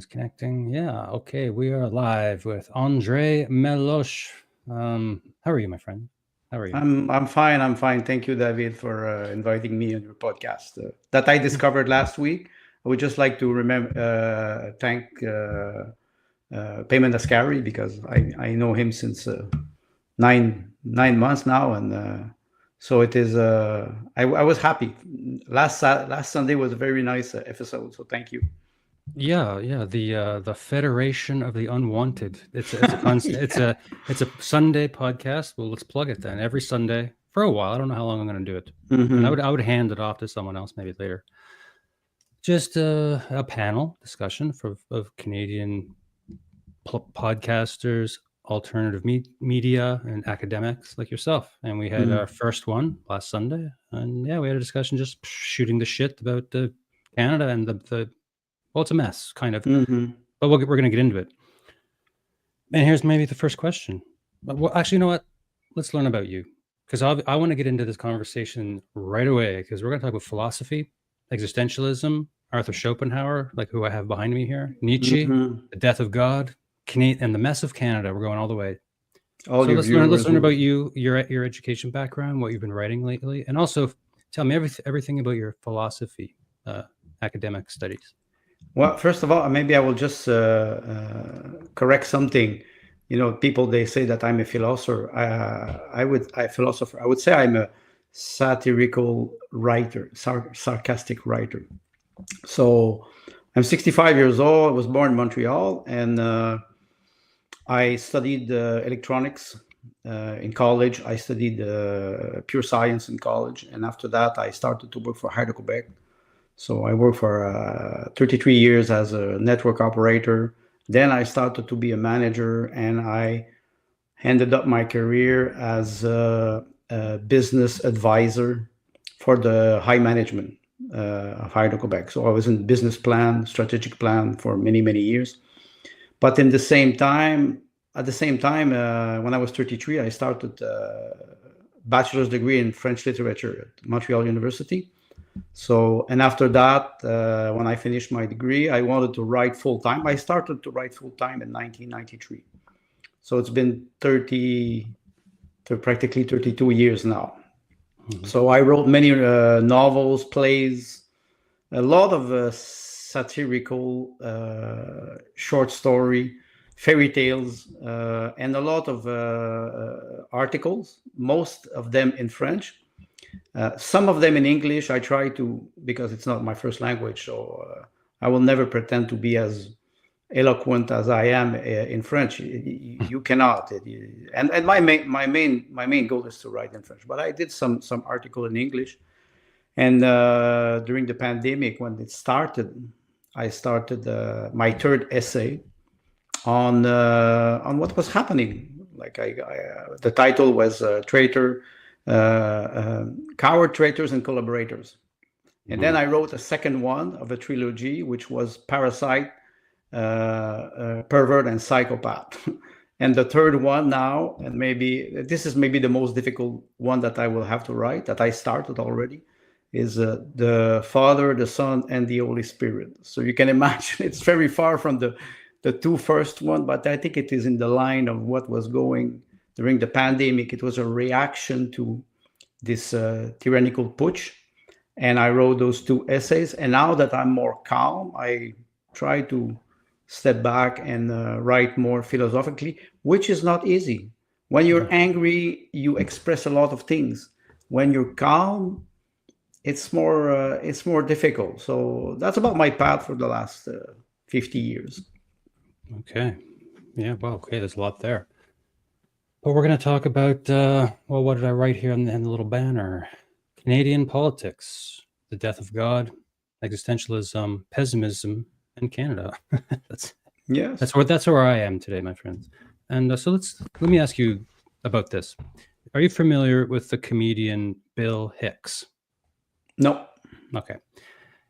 Connecting. Yeah. Okay. We are live with Andre Meloche. How are you, my friend? How are you? I'm fine. I'm fine. Thank you, David, for inviting me on your podcast that I discovered last week. I would just like to thank Payman Ascari because I know him since 9 months now, and so it is. I was happy. Last Sunday was a very nice episode. So thank you. Yeah. The Federation of the Unwanted. It's a Sunday podcast. Well, let's plug it then. Every Sunday for a while. I don't know how long I'm going to do it, and I would hand it off to someone else maybe later. Just a panel discussion of Canadian podcasters, alternative media, and academics like yourself. And we had our first one last Sunday, and yeah, we had a discussion just shooting the shit about Canada and the well, it's a mess, kind of, but we're going to get into it. And here's maybe the first question. Well, actually, you know what? Let's learn about you, because I want to get into this conversation right away, because we're going to talk about philosophy, existentialism, Arthur Schopenhauer, like who I have behind me here, Nietzsche, the death of God, and the mess of Canada. We're going all the way. So let's learn about you, your education background, what you've been writing lately, and also tell me everything about your philosophy, academic studies. Well, first of all, maybe I will just correct something. You know, people, they say that I'm a philosopher. I would say I'm a satirical writer, sarcastic writer. So I'm 65 years old. I was born in Montreal, and I studied electronics in college. I studied pure science in college. And after that, I started to work for Quebec. So I worked for 33 years as a network operator. Then I started to be a manager, and I ended up my career as a business advisor for the high management of Quebec. So I was in business plan, strategic plan for many, many years. But at the same time, when I was 33, I started a bachelor's degree in French literature at Montreal University. So, and after that, when I finished my degree, I wanted to write full time. I started to write full time in 1993. So it's been practically 32 years now. So I wrote many novels, plays, a lot of satirical short story, fairy tales, and a lot of articles, most of them in French. Some of them in English. I try to, because it's not my first language, so I will never pretend to be as eloquent as I am in French. You cannot. And my main goal is to write in French. But I did some article in English. And during the pandemic, when it started, I started my third essay on what was happening. Like the title was "Traitor." Coward, Traitors, and Collaborators. And then I wrote a second one of a trilogy, which was Parasite, Pervert, and Psychopath. And the third one now, and this is maybe the most difficult one that I will have to write, that I started already, is the Father, the Son, and the Holy Spirit. So you can imagine it's very far from the two first one, but I think it is in the line of what was going during the pandemic. It was a reaction to this tyrannical putsch. And I wrote those two essays. And now that I'm more calm, I try to step back and write more philosophically, which is not easy. When you're angry, you express a lot of things. When you're calm, it's more difficult. So that's about my path for the last 50 years. Okay. Yeah. Well, okay. There's a lot there. But we're going to talk about, what did I write here in the little banner? Canadian politics, the death of God, existentialism, pessimism, and Canada. That's where I am today, my friends. And so let me ask you about this. Are you familiar with the comedian Bill Hicks? No. Okay.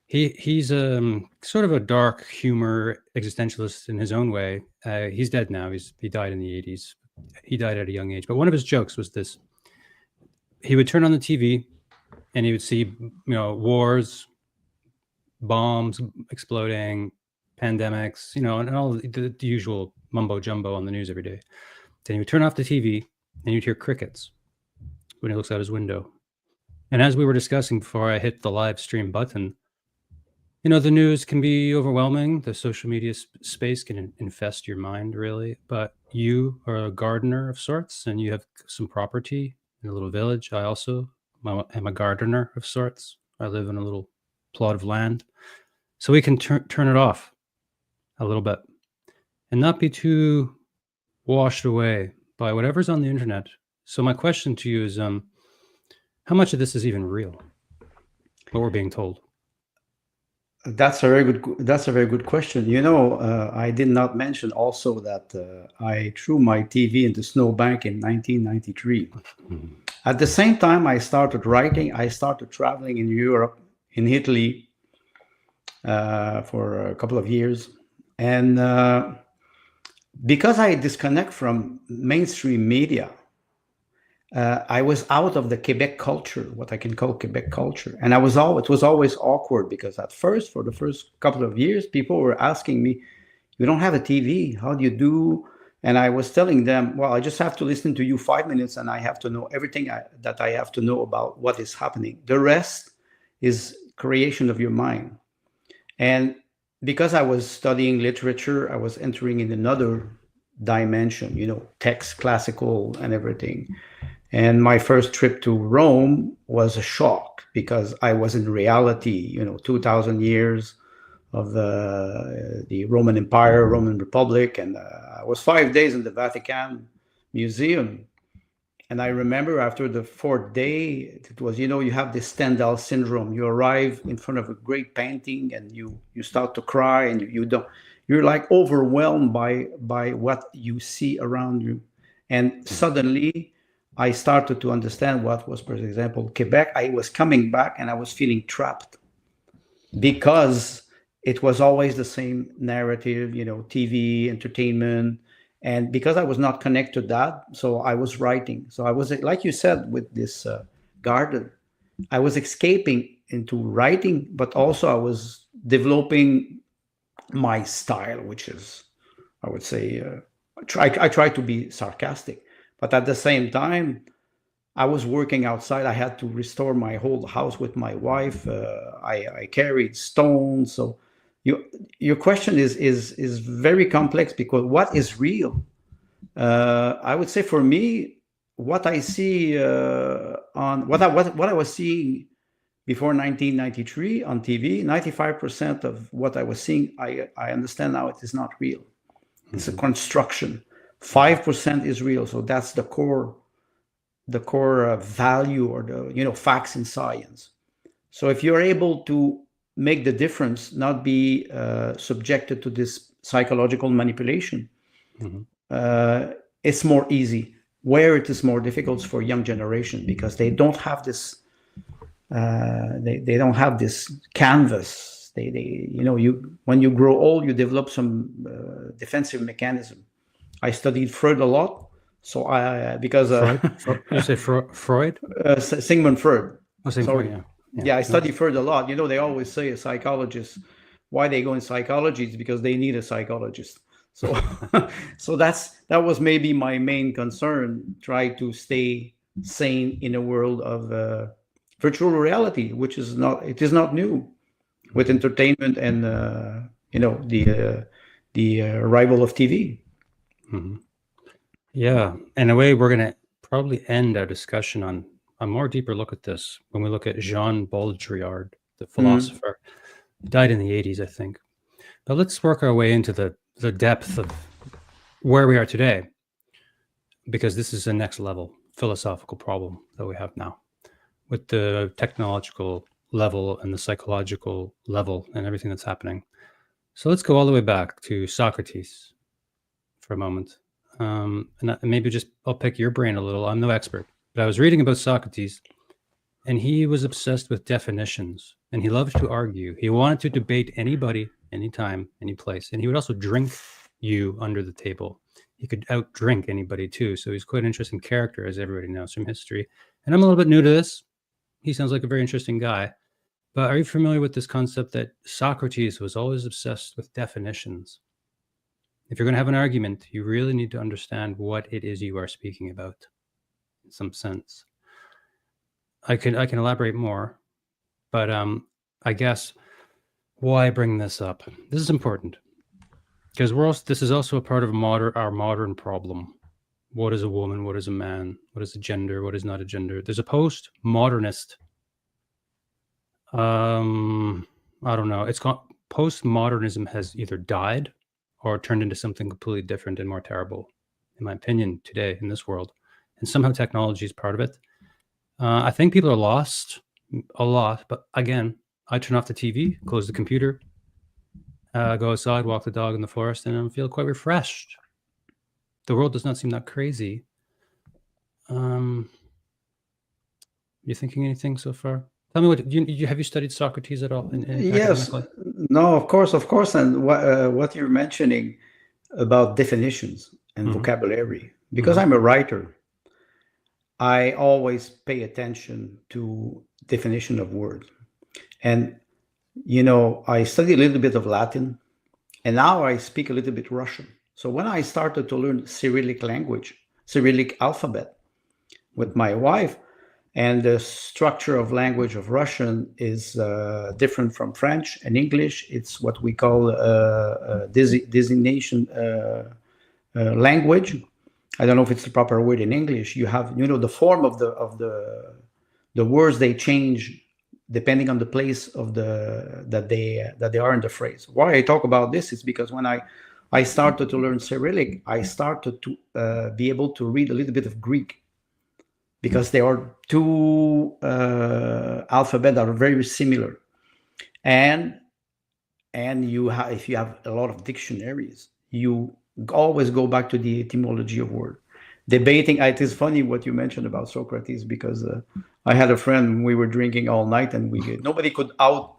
He's sort of a dark humor existentialist in his own way. He's dead now. He died in the 80s. He died at a young age. But one of his jokes was this. He would turn on the TV and he would see, wars, bombs exploding, pandemics, and all the usual mumbo jumbo on the news every day. Then you turn off the TV and you'd hear crickets when he looks out his window. And as we were discussing before I hit the live stream button, the news can be overwhelming. The social media space can infest your mind, really. But you are a gardener of sorts, and you have some property in a little village. I also am a gardener of sorts. I live in a little plot of land. So we can turn it off a little bit and not be too washed away by whatever's on the internet. So my question to you is, how much of this is even real? What we're being told? That's a very good question. I did not mention also that I threw my TV into snowbank in 1993. Mm-hmm. At the same time I started writing, I started traveling in Europe, in Italy, for a couple of years. And because I disconnect from mainstream media, I was out of the Quebec culture, what I can call Quebec culture. And it was always awkward because for the first couple of years, people were asking me, you don't have a TV, how do you do? And I was telling them, well, I just have to listen to you 5 minutes and I have to know everything that I have to know about what is happening. The rest is creation of your mind. And because I was studying literature, I was entering in another dimension, text, classical and everything. And my first trip to Rome was a shock because I was in reality, 2,000 years of the Roman Empire, Roman Republic. And I was 5 days in the Vatican Museum. And I remember after the fourth day, it was, you have this Stendhal syndrome. You arrive in front of a great painting and you start to cry and you're like overwhelmed by what you see around you. And suddenly I started to understand what was, for example, Quebec. I was coming back and I was feeling trapped because it was always the same narrative, TV, entertainment. And because I was not connected to that, so I was writing. So I was, like you said, with this garden, I was escaping into writing, but also I was developing my style, which is, I would say, I try to be sarcastic. But at the same time, I was working outside. I had to restore my whole house with my wife. I carried stones. So your question is very complex because what is real? I would say for me, what I see on what I was seeing before 1993 on TV, 95% of what I was seeing, I understand now it is not real. Mm-hmm. It's a construction. 5% is real. So that's the core value or the facts in science. So if you're able to make the difference, not be subjected to this psychological manipulation, mm-hmm. It's more easy. Where it is more difficult for young generation because they don't have this. They don't have this canvas. When you grow old, you develop some defensive mechanism. I studied Freud a lot, so Freud? You say Freud? Sigmund Freud. Oh, Sigmund Freud, yeah. I studied Freud a lot. They always say a psychologist, why they go in psychology is because they need a psychologist. So, so that was maybe my main concern. Try to stay sane in a world of virtual reality, which is not new, with entertainment and the arrival of TV. Mm-hmm. Yeah, in a way, we're going to probably end our discussion on a more deeper look at this when we look at Jean Baudrillard, the philosopher. Mm-hmm. Died in the 80s, I think. But let's work our way into the depth of where we are today, because this is the next level philosophical problem that we have now with the technological level and the psychological level and everything that's happening. So let's go all the way back to Socrates for a moment. And maybe I'll pick your brain a little. I'm no expert, but I was reading about Socrates, and he was obsessed with definitions, and he loved to argue. He wanted to debate anybody, anytime, any place, and he would also drink you under the table. He could outdrink anybody too, so he's quite an interesting character, as everybody knows from history. And I'm a little bit new to this. He sounds like a very interesting guy. But are you familiar with this concept that Socrates was always obsessed with definitions? If you're going to have an argument, you really need to understand what it is you are speaking about, in some sense. I can elaborate more, but I guess why bring this up? This is important because this is also a part of our modern problem. What is a woman? What is a man? What is a gender? What is not a gender? There's a post-modernist. I don't know. It's called postmodernism has either died or turned into something completely different and more terrible, in my opinion, today in this world. And somehow technology is part of it. I think people are lost a lot, but again, I turn off the TV, close the computer, go outside, walk the dog in the forest, and I feel quite refreshed. The world does not seem that crazy. You thinking anything so far? Tell me have you studied Socrates at all? Yes, no, of course, and what you're mentioning about definitions and vocabulary, because I'm a writer, I always pay attention to definition of words, and I study a little bit of Latin, and now I speak a little bit Russian. So when I started to learn Cyrillic language, Cyrillic alphabet with my wife, and the structure of language of Russian is different from French and English. It's what we call designation language. I don't know if it's the proper word in English. You have, the form of the words, they change depending on the place of that they are in the phrase. Why I talk about this is because when I started to learn Cyrillic, I started to be able to read a little bit of Greek, because there are two alphabets that are very similar, and if you have a lot of dictionaries, you always go back to the etymology of word. Debating, it is funny what you mentioned about Socrates, because I had a friend, we were drinking all night, and nobody could out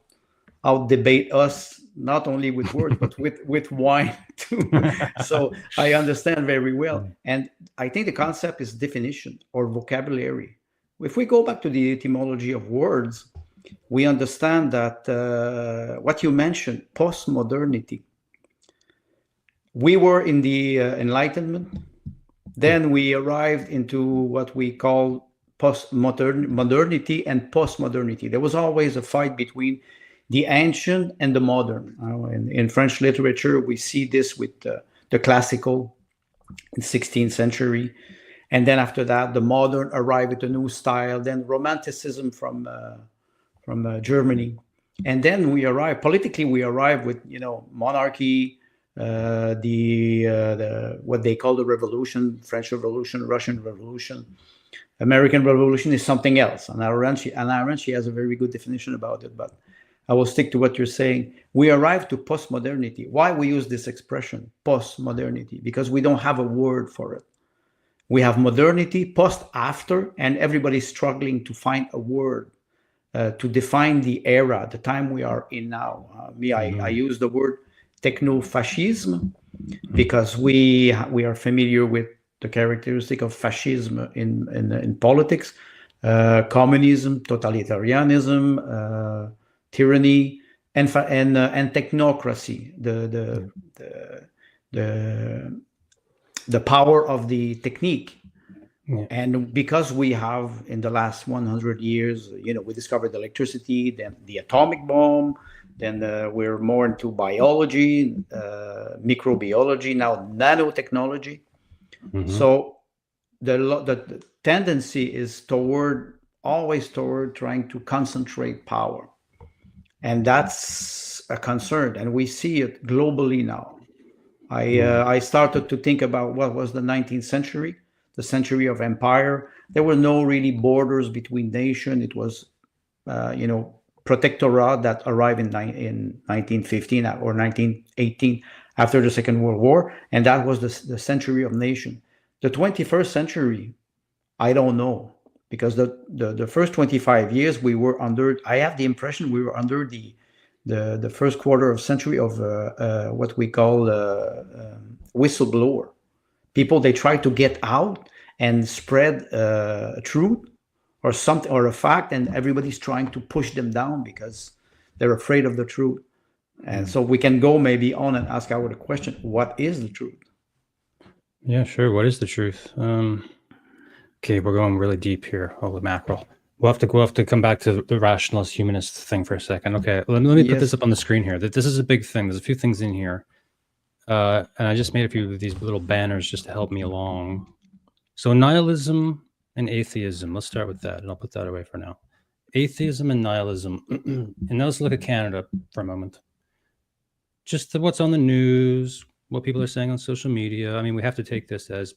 debate us, not only with words but with wine too. So I understand very well, and I think the concept is definition or vocabulary. If we go back to the etymology of words, we understand that what you mentioned, postmodernity, we were in the Enlightenment, then we arrived into what we call modernity and postmodernity. There was always a fight between the ancient and the modern. In French literature, we see this with the classical in 16th century. And then after that, the modern arrived with a new style, then romanticism from Germany. And then politically, we arrive with, monarchy, what they call the revolution, French Revolution, Russian Revolution. American Revolution is something else. And Arendt has a very good definition about it, but I will stick to what you're saying. We arrive to postmodernity. Why we use this expression, postmodernity? Because we don't have a word for it. We have modernity, post, after, and everybody's struggling to find a word to define the era, the time we are in now. I use the word techno-fascism because we are familiar with the characteristic of fascism in politics, communism, totalitarianism, tyranny, and technocracy, the power of the technique. Yeah. And because we have, in the last 100 years, we discovered electricity, then the atomic bomb, then we're more into biology, microbiology, now nanotechnology. So the tendency is always toward trying to concentrate power. And that's a concern, and we see it globally now. I started to think about what was the 19th century, the century of empire. There were no really borders between nations. It was, protectorate that arrived in 1915 or 1918 after the Second World War, and that was the century of nation. The 21st century, I don't know, because the first 25 years we were under. I have the impression we were under the first quarter of century of what we call whistleblower. People, they try to get out and spread truth or something, or a fact, and everybody's trying to push them down because they're afraid of the truth. And so we can go maybe on and ask our question: what is the truth? Yeah, sure. What is the truth? Okay, we're going really deep here. Holy mackerel. We'll have to come back to the rationalist humanist thing for a second. Okay, let me put this up on the screen here. This is a big thing. There's a few things in here. And I just made a few of these little banners just to help me along. So nihilism and atheism. Let's start with that, and I'll put that away for now. Atheism and nihilism. And now let's look at Canada for a moment. Just what's on the news, what people are saying on social media. I mean, we have to take this as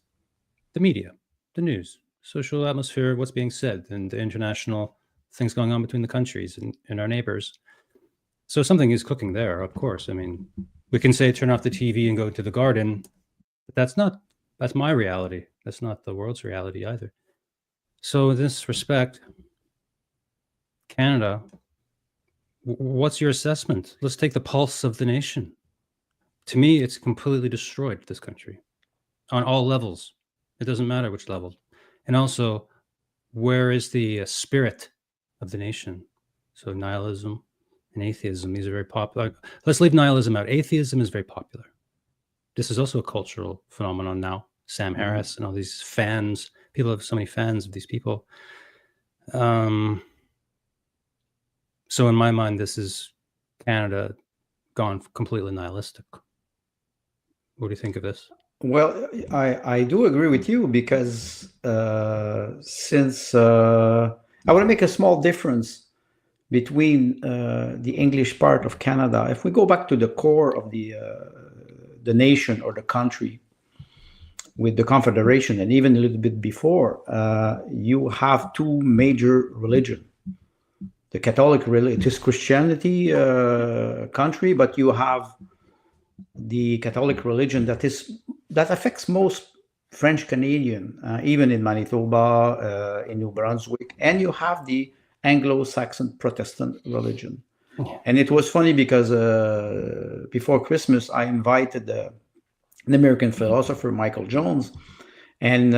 the media, the news, social atmosphere, what's being said, and the international things going on between the countries and our neighbors. So something is cooking there, of course. I mean, we can say turn off the TV and go to the garden, but that's my reality. That's not the world's reality either. So in this respect, Canada, what's your assessment? Let's take the pulse of the nation. To me, it's completely destroyed, this country, on all levels. It doesn't matter which level. And also, where is the spirit of the nation? So nihilism and atheism, these are very popular. Let's leave nihilism out. Atheism is very popular. This is also a cultural phenomenon now. Sam Harris and all these fans. People have so many fans of these people. So in my mind, this is Canada gone completely nihilistic. What do you think of this? Well, I do agree with you because since I want to make a small difference between the English part of Canada. If we go back to the core of the nation or the country with the Confederation, and even a little bit before, you have two major religions. The Catholic religion, it is Christianity country, but you have the Catholic religion that affects most French Canadian, even in Manitoba, in New Brunswick, and you have the Anglo-Saxon Protestant religion. And it was funny because before Christmas, I invited an American philosopher, Michael Jones, and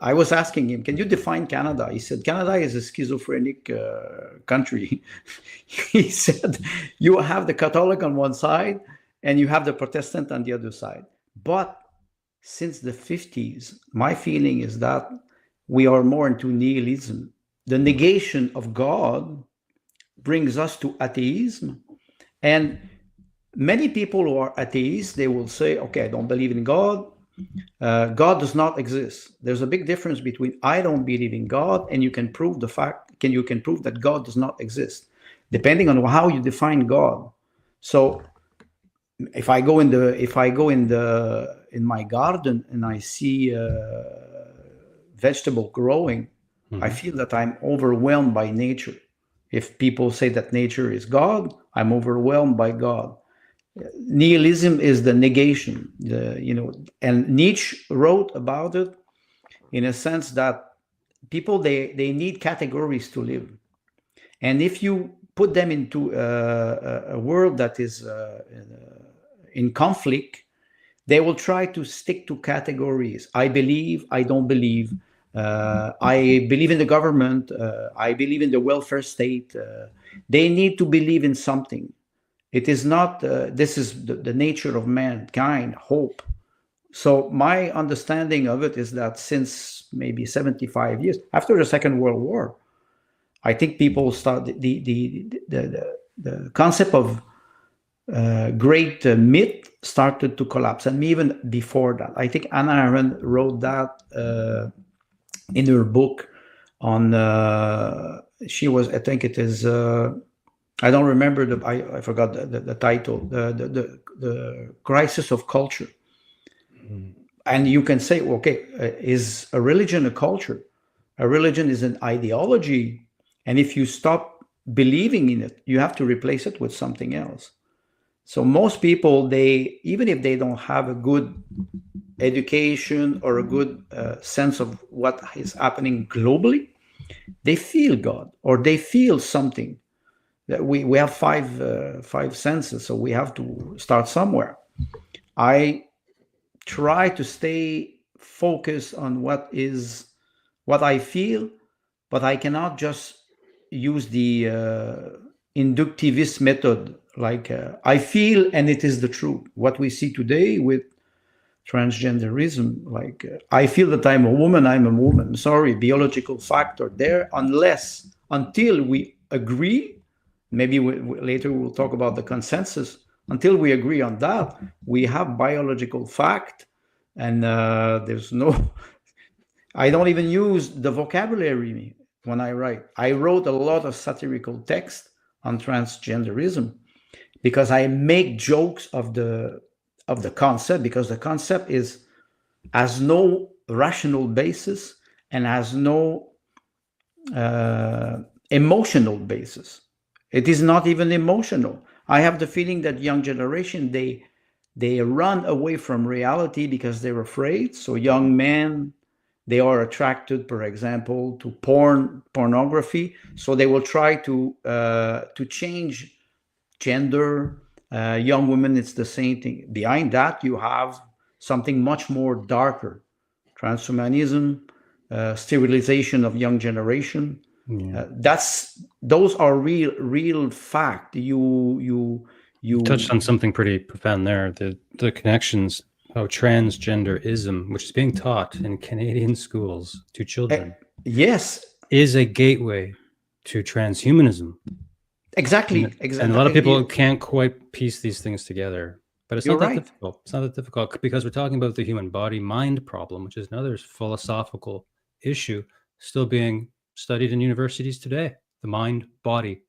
I was asking him, can you define Canada? He said, Canada is a schizophrenic country. He said, you have the Catholic on one side and you have the Protestant on the other side. But since the 50s, my feeling is that we are more into nihilism. The negation of God brings us to atheism. And many people who are atheists, they will say, okay, I don't believe in God. God does not exist. There's a big difference between I don't believe in God and you can prove that God does not exist, depending on how you define God. So if I go in my garden and I see vegetable growing, I feel that I'm overwhelmed by nature. If people say that nature is God, I'm overwhelmed by God. Nihilism is the negation, and Nietzsche wrote about it in a sense that people, they need categories to live. And if you put them into a world that is in conflict, they will try to stick to categories. I believe, I don't believe. I believe in the government. I believe in the welfare state. They need to believe in something. It is not, this is the nature of mankind, hope. So my understanding of it is that since maybe 75 years, after the Second World War, I think people started, the concept of great myth started to collapse. And even before that, I think Hannah Arendt wrote that in her book on, I think it is, I don't remember I forgot the title, the crisis of culture. And you can say, okay, is a religion a culture? A religion is an ideology. And if you stop believing in it, you have to replace it with something else. So most people, even if they don't have a good education or a good sense of what is happening globally, they feel God or they feel something. We have five senses, so we have to start somewhere. I try to stay focused on what I feel, but I cannot just use the inductivist method, like I feel and it is the truth. What we see today with transgenderism, like I feel that I'm a woman, sorry, biological factor there, until we agree, maybe later we'll talk about the consensus, until we agree on that, we have biological fact, and there's no, I don't even use the vocabulary when I write. I wrote a lot of satirical text on transgenderism because I make jokes of the concept, because the concept has no rational basis and has no emotional basis. It is not even emotional. I have the feeling that young generation, they run away from reality because they're afraid. So young men, they are attracted, for example, to pornography. So they will try to change gender. Young women, it's the same thing. Behind that, you have something much more darker: transhumanism, sterilization of young generation. Yeah. Those are real fact. You touched on something pretty profound there. The connections, how transgenderism, which is being taught in Canadian schools to children, yes, is a gateway to transhumanism. Exactly. And a lot of people can't quite piece these things together. But it's not that difficult. It's not that difficult because we're talking about the human body-mind problem, which is another philosophical issue still being studied in universities today. The mind-body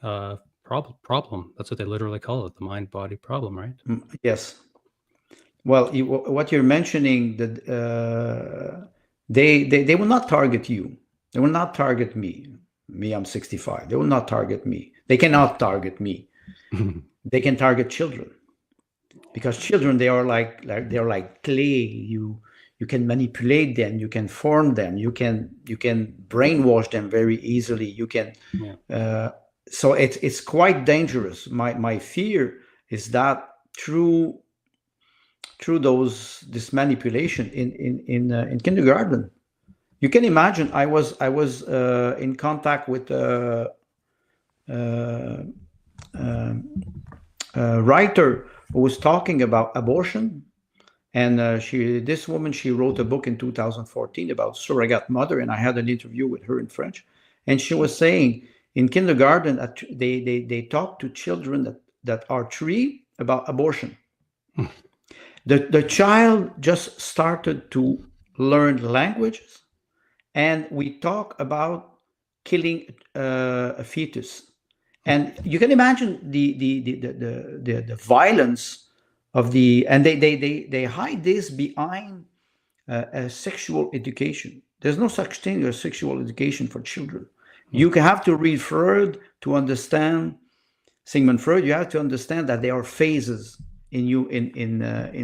problem. That's what they literally call it, the mind-body problem, right? Yes. Well, what you're mentioning, that they will not target you. They will not target me. I'm 65. They will not target me. They cannot target me. They can target children, because children, they are like clay. You can manipulate them. You can form them. You can brainwash them very easily. You can. Yeah. So it's quite dangerous. My fear is that through this manipulation in kindergarten, you can imagine. I was in contact with a writer who was talking about abortion, and this woman, she wrote a book in 2014 about surrogate mother, and I had an interview with her in French, and she was saying in kindergarten they talk to children that are 3 about abortion. The child just started to learn languages, and we talk about killing a fetus, and you can imagine the violence of and they hide this behind a sexual education. There's no such thing as sexual education for children. You have to read Freud to understand Sigmund Freud. You have to understand that there are phases in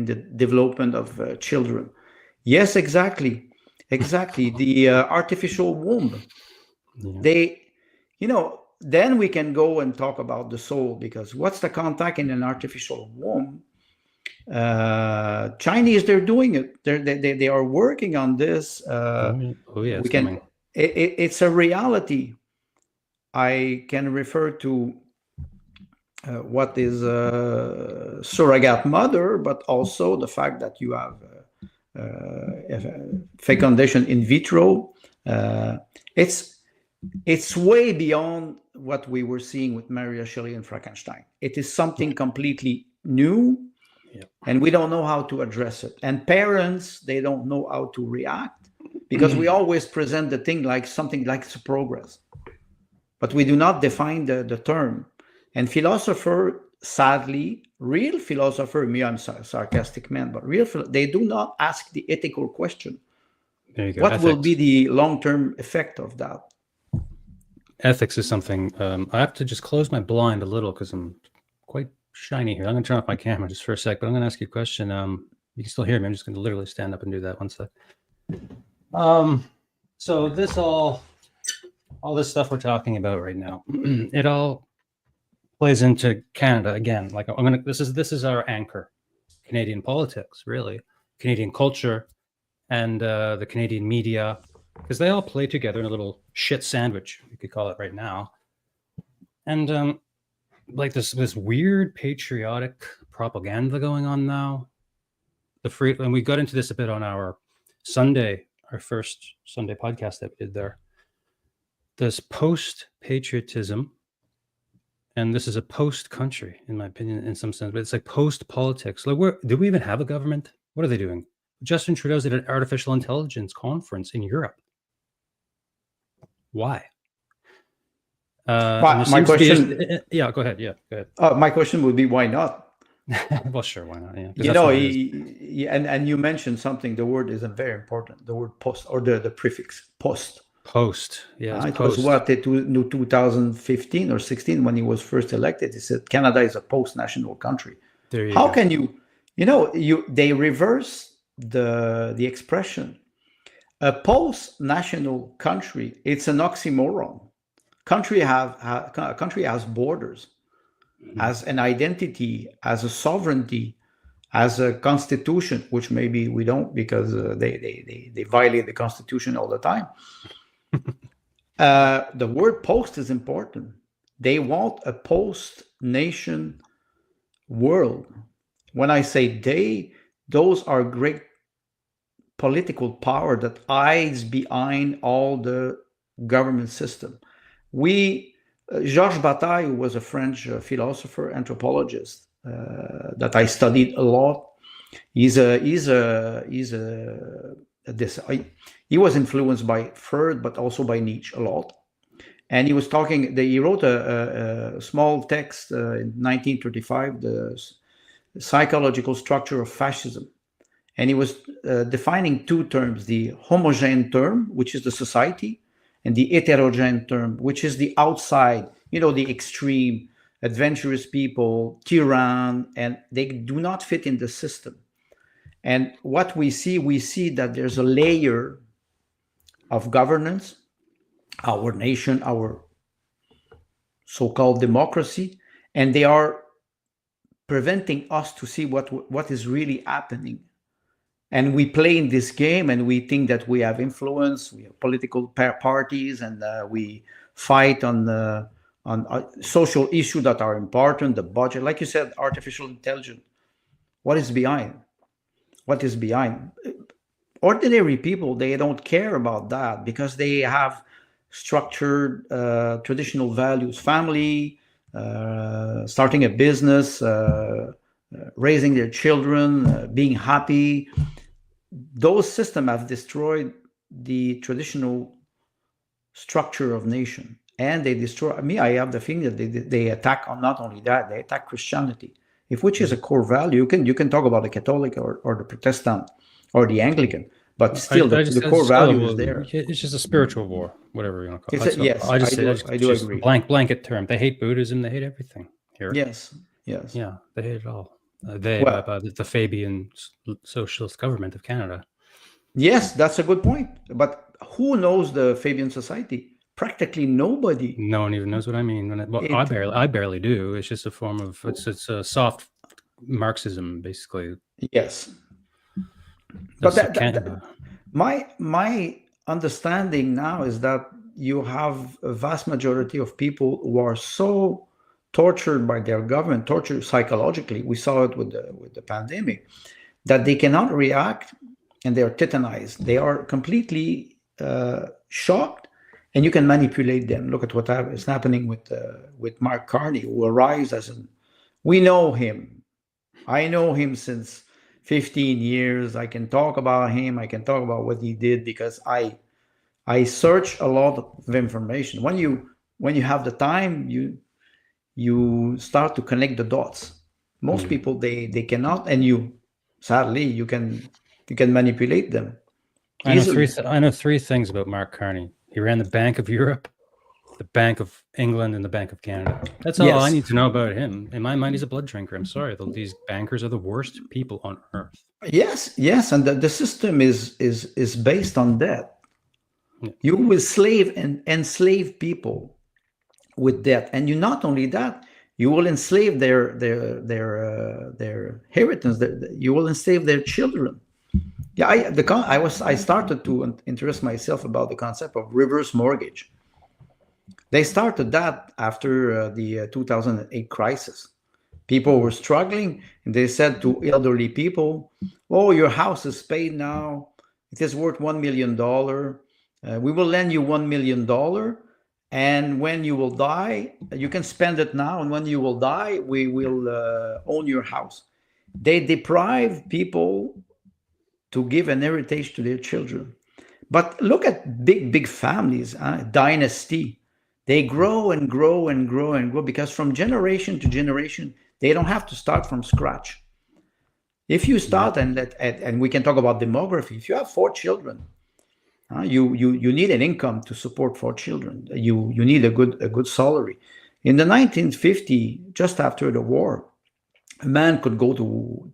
the development of children. Yes, exactly. The artificial womb. Yeah. Then we can go and talk about the soul, because what's the contact in an artificial womb? Chinese, they're doing it. They are working on this. It's a reality. I can refer to what is a surrogate mother, but also the fact that you have fecundation in vitro. It's way beyond what we were seeing with Mary Shelley and Frankenstein. It is something completely new, and we don't know how to address it. And parents, they don't know how to react, because we always present the thing like something like it's a progress, but we do not define the term. And philosopher, sadly, real philosopher, me, I'm a sarcastic man, but they do not ask the ethical question. There you go. What will be the long-term effect of that? Ethics is something. I have to just close my blind a little because I'm quite shiny here. I'm going to turn off my camera just for a sec, but I'm going to ask you a question. You can still hear me. I'm just going to literally stand up and do that one sec. So this all this stuff we're talking about right now, it all plays into Canada again. Like this is our anchor, Canadian politics, really, Canadian culture, and the Canadian media, because they all play together in a little shit sandwich, you could call it right now. And like this weird patriotic propaganda going on now. And we got into this a bit on our first Sunday podcast that we did there. This post-patriotism, and this is a post-country, in my opinion, in some sense, but it's like post-politics. Like, do we even have a government? What are they doing? Justin Trudeau's at an artificial intelligence conference in Europe. Why? My question... Yeah, go ahead. Yeah, go ahead. My question would be, why not? Well, sure, why not? Yeah, you know, and you mentioned something. The word is very important. The word post, or the prefix post. Post, yeah. It was what, 2015 or 16 when he was first elected. He said Canada is a post-national country. There you How go. can they reverse the expression. A post-national country, it's an oxymoron. Country has borders, has an identity, has a sovereignty, has a constitution, which maybe we don't, because they violate the constitution all the time. The word post is important. They want a post-nation world. When I say those are great political power that hides behind all the government system. Georges Bataille, who was a French philosopher, anthropologist that I studied a lot. He was influenced by Freud, but also by Nietzsche a lot. And he was talking. He wrote a small text in 1935, the psychological structure of fascism, and he was defining two terms: the homogene term, which is the society, and the heterogene term, which is the outside, the extreme, adventurous people, tyrann, and they do not fit in the system. And what we see that there's a layer of governance, our nation, our so-called democracy, and they are preventing us to see what is really happening. And we play in this game, and we think that we have influence. We have political parties, and we fight on social issues that are important. The budget, like you said, artificial intelligence. What is behind? What is behind? Ordinary people, they don't care about that because they have structured traditional values: family, starting a business, raising their children, being happy. Those systems have destroyed the traditional structure of nation, and they destroy me. I have the feeling that they attack on not only that, they attack Christianity, which is a core value. You can talk about the Catholic or the Protestant or the Anglican, but still the core value is there. It's just a spiritual war, whatever you want to call it. Yes, I do agree. Blanket term. They hate Buddhism. They hate everything here. Yes. Yeah, they hate it all. The Fabian Socialist Government of Canada. Yes, that's a good point. But who knows the Fabian Society? Practically nobody. No one even knows what I mean. I barely do. It's just a form of it's a soft Marxism, basically. Yes. But my understanding now is that you have a vast majority of people who are so tortured by their government, tortured psychologically. We saw it with the pandemic, that they cannot react, and they are titanized. They are completely shocked, and you can manipulate them. Look at what is happening with Mark Carney, who arrives we know him. I know him since 15 years. I can talk about him. I can talk about what he did because I search a lot of information. When you have the time, you start to connect the dots. Most people they cannot, and sadly you can manipulate them. I know three things about Mark Carney. He ran the Bank of Europe, the Bank of England, and the Bank of Canada. That's all I need to know about him. In my mind, he's a blood drinker. I'm sorry, these bankers are the worst people on earth. Yes, and the system is based on that. Yeah. You will enslave people with debt, and you not only that, you will enslave their inheritance. You will enslave their children. Yeah, I started to interest myself about the concept of reverse mortgage. They started that after the 2008 crisis. People were struggling, and they said to elderly people, "Oh, your house is paid now. It is worth $1 million. We will lend you $1 million, and when you will die, you can spend it now. And when you will die, we will own your house." They deprive people to give an heritage to their children. But look at big families, dynasty. They grow and grow and grow and grow because from generation to generation, they don't have to start from scratch. If you start and we can talk about demography, if you have 4 children, you need an income to support 4 children. You need a good salary. In the 1950, just after the war, a man could go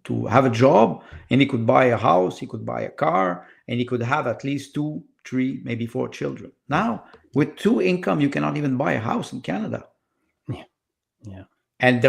to have a job, and he could buy a house, he could buy a car, and he could have at least 2, 3, maybe 4 children. Now, with 2 income, you cannot even buy a house in Canada. Yeah. And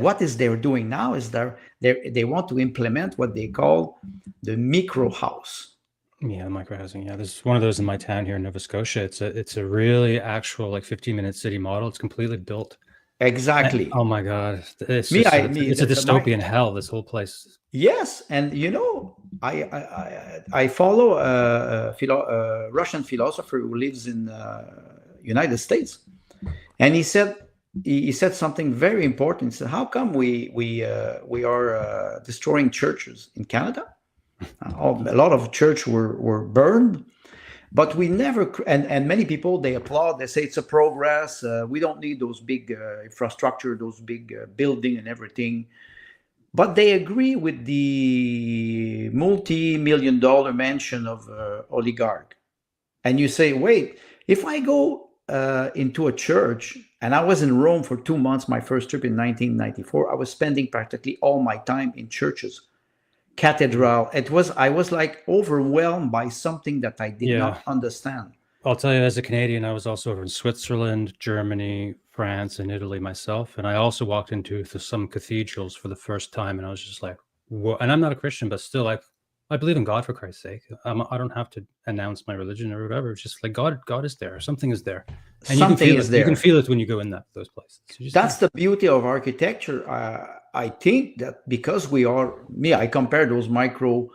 what is they're doing now is they want to implement what they call the micro house. Yeah, micro housing. Yeah, there's one of those in my town here in Nova Scotia. It's a really actual like 15-minute city model. It's completely built. Exactly. Oh my God, it's a dystopian hell. This whole place. Yes, and I follow a Russian philosopher who lives in United States, and he said something very important. He said, "How come we are destroying churches in Canada? A lot of churches were burned, but we never." And many people, they applaud. They say it's a progress. We don't need those big infrastructure, those big building and everything. But they agree with the multi-million-dollar mansion of oligarch. And you say, wait, if I go into a church, and I was in Rome for 2 months, my first trip in 1994, I was spending practically all my time in churches, cathedral. I was like overwhelmed by something that I did not understand. I'll tell you, as a Canadian, I was also over in Switzerland, Germany, France, and Italy myself. And I also walked into some cathedrals for the first time. And I was just like, whoa. And I'm not a Christian, but still, I believe in God, for Christ's sake. I don't have to announce my religion or whatever. It's just like God is there. Something is there. And something is there. You can feel it when you go in those places. That's the beauty of architecture. I think that because I compare those micro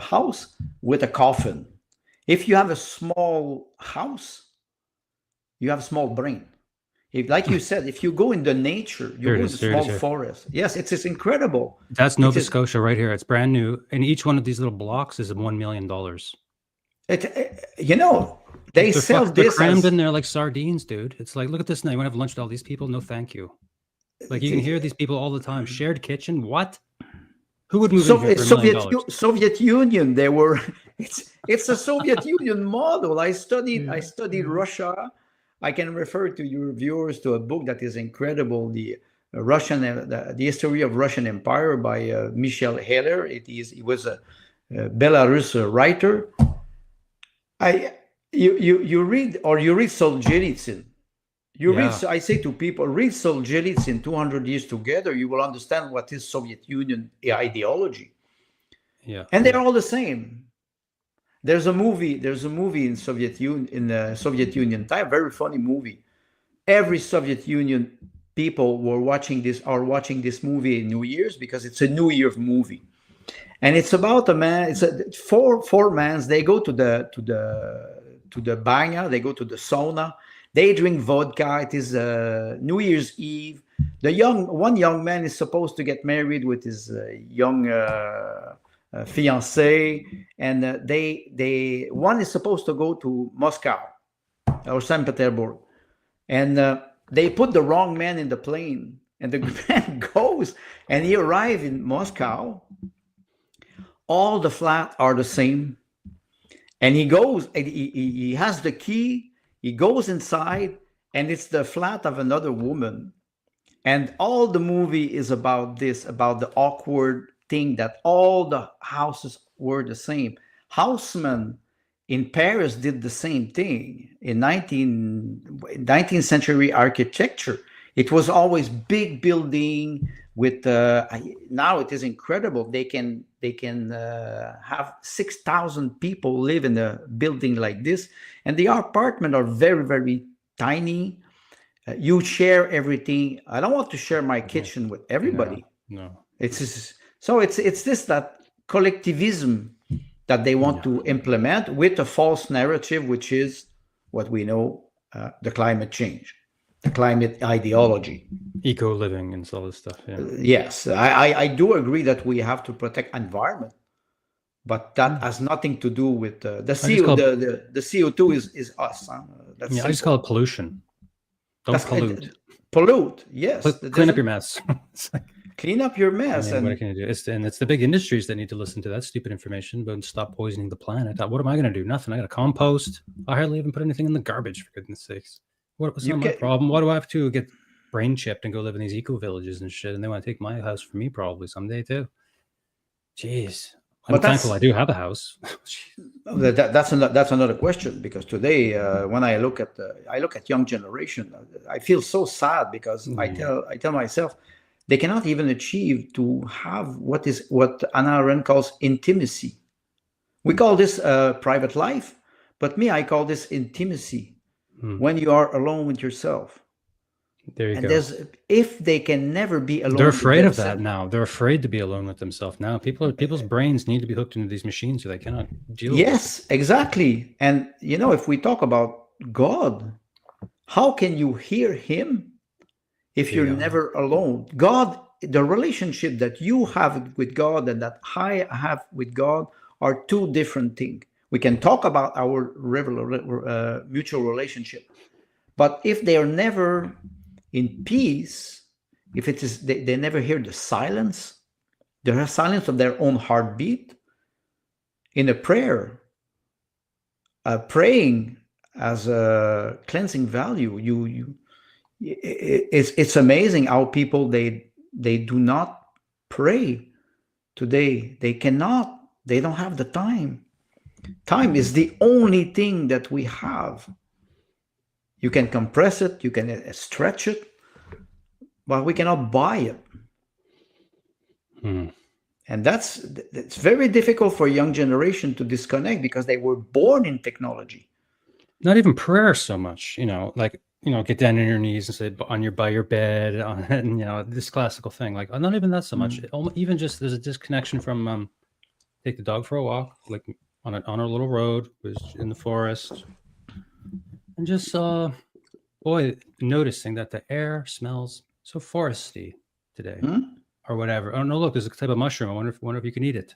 house with a coffin. If you have a small house, you have a small brain. If, like you said, if you go into nature, you go into small forest. Yes, it's incredible. That's Nova Scotia right here. It's brand new. And each one of these little blocks is $1 million. They sell this. They're crammed in there like sardines, dude. It's like, look at this now. You want to have lunch with all these people? No, thank you. Like, you can hear these people all the time. Shared kitchen? What? Who would move in here for $1 million? Soviet Union. They were. It's a Soviet Union model. I studied Russia. I can refer to your viewers to a book that is incredible, the history of Russian Empire by Michel Heller. He was a Belarus writer. You read Solzhenitsyn. I say to people, read Solzhenitsyn 200 years together, you will understand what is Soviet Union ideology. Yeah. And they're all the same. There's a movie in Soviet Union time, very funny movie. Every Soviet Union people are watching this movie in New Year's because it's a New Year movie. And it's about a man, it's four mans, they go to the banya, they go to the sauna, they drink vodka. It is New Year's Eve. One young man is supposed to get married with his young fiancée, and one is supposed to go to Moscow or St. Petersburg, and they put the wrong man in the plane, and the man goes, and he arrives in Moscow. All the flats are the same, and he goes, and he has the key. He goes inside, and it's the flat of another woman. And all the movie is about the awkward thing that all the houses were the same. Haussmann in Paris did the same thing in 19th century architecture. It was always big building, with now it is incredible. They can have 6,000 people live in a building like this, and the apartment are very, very tiny. You share everything. I don't want to share my kitchen with everybody. No. It's this that collectivism that they want to implement with a false narrative, which is what we know, the climate change, the climate ideology, eco living and all this stuff. Yeah. Yes, I do agree that we have to protect environment, but that has nothing to do with the CO2 is us. I just call it pollution. Don't pollute. Pollute, yes. Clean up your mess. Clean up your mess. And what can you do? It's the big industries that need to listen to that stupid information, but stop poisoning the planet. What am I going to do? Nothing. I got to compost. I hardly even put anything in the garbage, for goodness sakes. What's my problem? Why do I have to get brain chipped and go live in these eco villages and shit? And they want to take my house from me probably someday too. Jeez. I'm thankful I do have a house. That's another question, because today when I look at young generation, I feel so sad, because I tell myself they cannot even achieve to have what Hannah Arendt calls intimacy. We call this private life, but I call this intimacy, when you are alone with yourself. There you go. If they can never be alone, they're afraid of that now. They're afraid to be alone with themselves now. People's brains need to be hooked into these machines, so they cannot deal with it. Yes, exactly. And if we talk about God, how can you hear him if you're never alone? God, the relationship that you have with God and that I have with God are two different things. We can talk about our mutual relationship, but if they are never in peace, if it is they never hear the silence of their own heartbeat in a prayer, praying as a cleansing value, it's amazing how people they do not pray today. They don't have the time. Time is the only thing that we have. You can compress it, you can stretch it, but we cannot buy it. And it's very difficult for a young generation to disconnect, because they were born in technology. Not even prayer so much, get down on your knees and say by your bed, and this classical thing. Like, not even that so much. Even just there's a disconnection from take the dog for a walk, like on a little road, was in the forest. And just noticing that the air smells so foresty today, or whatever. Oh no, look, there's a type of mushroom. I wonder if you can eat it.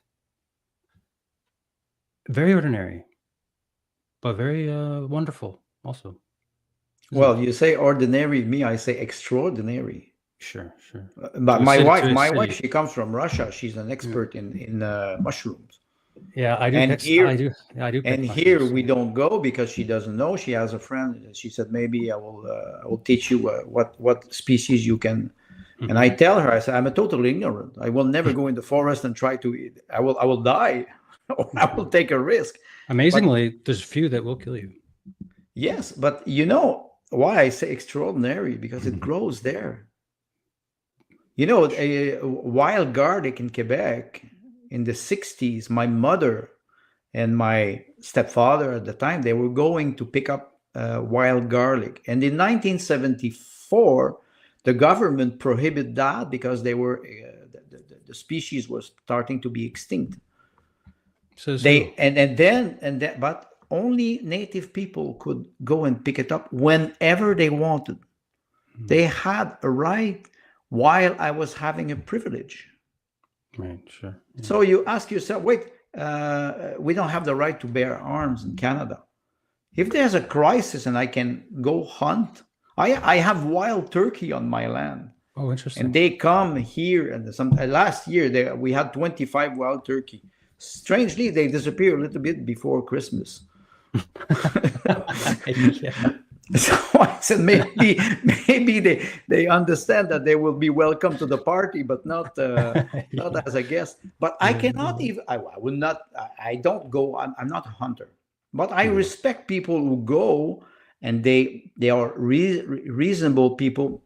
Very ordinary, but very wonderful also. Well, you say ordinary, I say extraordinary. Sure. But my wife, she comes from Russia. She's an expert in mushrooms. Yeah, I do. I do. And here we don't go, because she doesn't know. She has a friend. She said, maybe I will teach you what species you can. And I tell her, I said, I'm a total ignorant. I will never go in the forest and try to eat. I will die. I will take a risk. Amazingly, there's a few that will kill you. Yes, but why I say extraordinary? Because it grows there. A wild garlic in Quebec. In the 60s, my mother and my stepfather at the time, they were going to pick up wild garlic. And in 1974, the government prohibited that, because they were the species was starting to be extinct. But only native people could go and pick it up whenever they wanted. They had a right, while I was having a privilege. Right, sure. Yeah. So you ask yourself, wait, we don't have the right to bear arms in Canada. If there's a crisis and I can go hunt, I have wild turkey on my land. Oh, interesting. And they come here, and last year we had 25 wild turkey. Strangely, they disappear a little bit before Christmas. Yeah. So I said, maybe they understand that they will be welcome to the party, but not as a guest. But I cannot even. I would not. I don't go. I'm not a hunter, but I respect people who go, and they are reasonable people,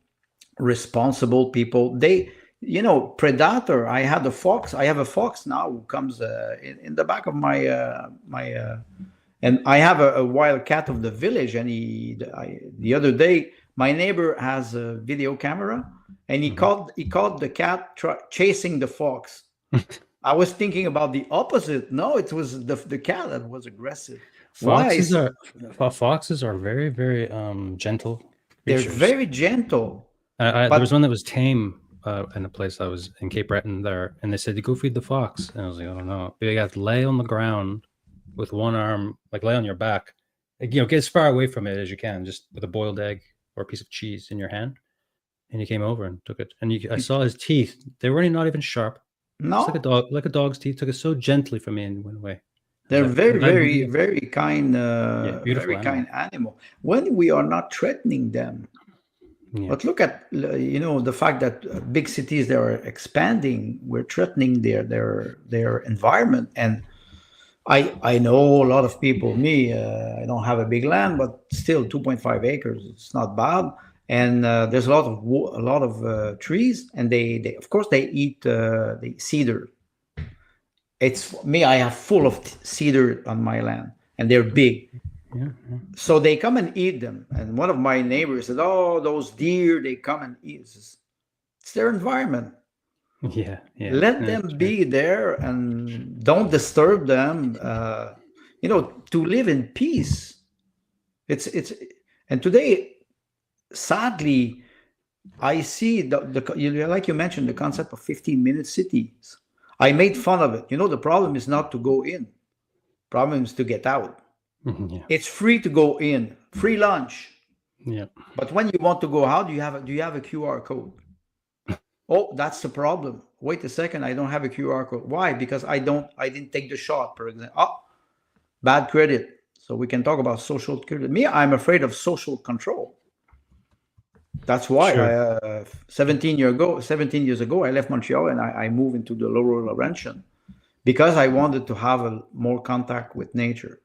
responsible people. predator. I had a fox. I have a fox now who comes in the back of my and I have a wild cat of the village. And the other day, my neighbor has a video camera, and he caught the cat chasing the fox. I was thinking about the opposite. No, it was the cat that was aggressive. Foxes are very, very gentle creatures. They're very gentle. There was one that was tame in a place I was in, Cape Breton there, and they said, go feed the fox. And I was like, I don't know. But you got to lay on the ground with one arm, like lay on your back, get as far away from it as you can, just with a boiled egg or a piece of cheese in your hand. And he came over and took it. And I saw his teeth. They were not even sharp. No, it's like a dog's teeth. Took it so gently from me and went away. They're very, very, very kind, beautiful very kind animal when we are not threatening them. Yeah. But look at the fact that big cities, they are expanding. We're threatening their environment. And I know a lot of people. I don't have a big land, but still 2.5 acres. It's not bad. And there's a lot of trees, and they of course they eat the cedar. It's me. I have full of cedar on my land, and they're big. Yeah. So they come and eat them. And one of my neighbors said, "Oh, those deer, they come and eat." It's their environment. Yeah. Let them be there and don't disturb them. To live in peace. And today, sadly, I see like you mentioned, the concept of 15-minute cities. I made fun of it. The problem is not to go in. Problem is to get out. Yeah. It's free to go in, free lunch. Yeah. But when you want to go out, do you have a QR code? Oh, that's the problem. Wait a second, I don't have a QR code. Why? Because I didn't take the shot, for example. Oh, bad credit. So we can talk about social credit. Me, I'm afraid of social control. That's why sure. 17 years ago, I left Montreal and I moved into the Lower Laurentian because I wanted to have more contact with nature.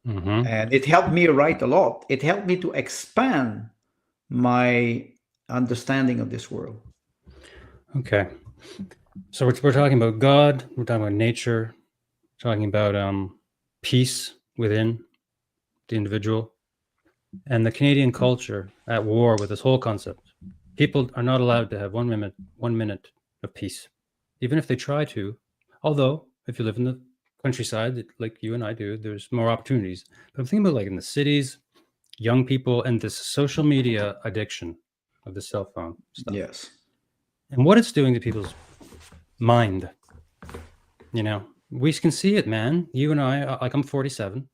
Mm-hmm. And it helped me write a lot. It helped me to expand my understanding of this world. Okay. So we're talking about God, we're talking about nature, we're talking about peace within the individual, and the Canadian culture at war with this whole concept. People are not allowed to have 1 minute of peace, even if they try to. Although, if you live in the countryside, like you and I do, there's more opportunities. But I'm thinking about like in the cities, young people, and this social media addiction of the cell phone stuff. Yes. And what it's doing to people's mind. We can see it, man. You and I, like I'm 47.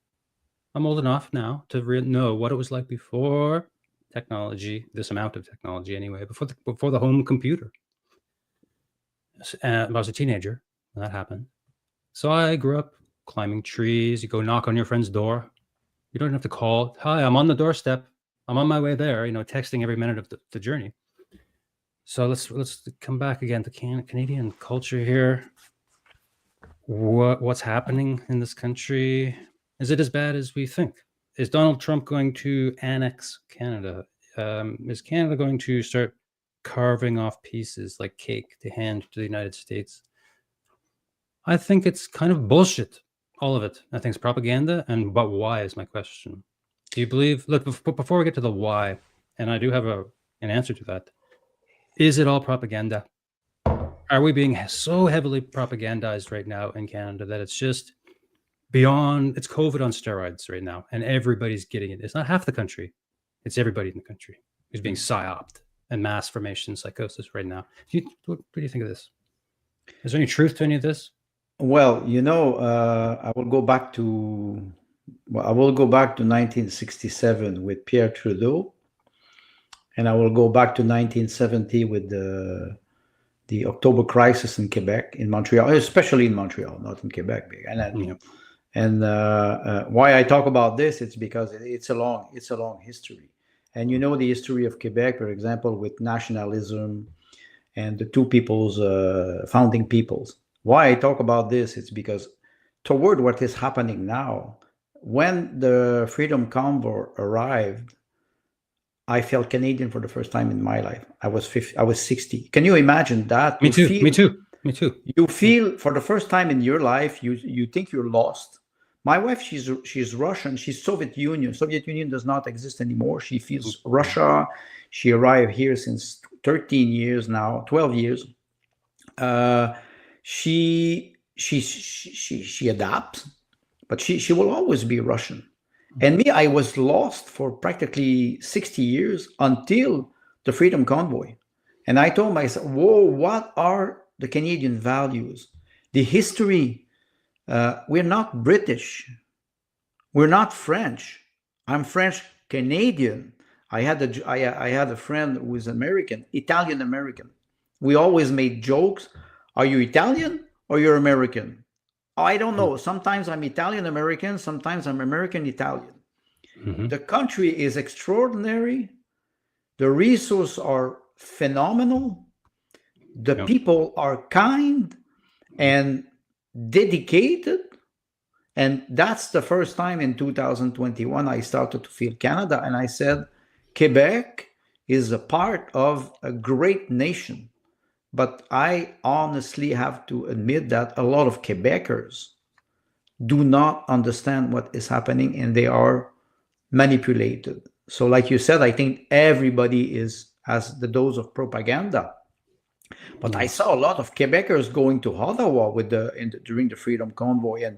I'm old enough now to know what it was like before technology, this amount of technology anyway, before the home computer. I was a teenager when that happened. So I grew up climbing trees. You go knock on your friend's door. You don't have to call. Hi, I'm on the doorstep. I'm on my way there, texting every minute of the journey. So let's come back again to Canadian culture here. What's happening in this country? Is it as bad as we think? Is Donald Trump going to annex Canada? Is Canada going to start carving off pieces like cake to hand to the United States? I think it's kind of bullshit, all of it. I think it's propaganda, but why is my question. Do you believe, look, before we get to the why, and I do have an answer to that, is it all propaganda? Are we being so heavily propagandized right now in Canada that it's just beyond, it's COVID on steroids right now, and everybody's getting it. It's not half the country. It's everybody in the country who's being psyoped and mass formation psychosis right now. What do you think of this? Is there any truth to any of this? Well, I will go back to 1967 with Pierre Trudeau, and I will go back to 1970 with the October crisis in Quebec, in Montreal, especially in Montreal, not in Quebec. And why I talk about this, it's because it's a long history. And the history of Quebec, for example, with nationalism and the two peoples, founding peoples. Why I talk about this, it's because toward what is happening now, when the Freedom Convoy arrived, I felt Canadian for the first time in my life. I was 60. Can you imagine that? Me too. Me too. Me too. You feel for the first time in your life, you think you're lost. My wife, she's Russian. She's Soviet Union. Soviet Union does not exist anymore. She feels Russia. She arrived here since 13 years now, 12 years. She adapts, but she will always be Russian. And me, I was lost for practically 60 years until the Freedom Convoy. And I told myself, whoa, what are the Canadian values? The history. We're not British. We're not French. I'm French Canadian. I had a friend who was American, Italian American. We always made jokes. Are you Italian or you're American? I don't know. Sometimes I'm Italian American. Sometimes I'm American Italian. Mm-hmm. The country is extraordinary. The resources are phenomenal. The people are kind and dedicated. And that's the first time in 2021 I started to feel Canada. And I said, Quebec is a part of a great nation. But I honestly have to admit that a lot of Quebecers do not understand what is happening and they are manipulated. So like you said, I think everybody has the dose of propaganda. But I saw a lot of Quebecers going to Ottawa during the Freedom Convoy.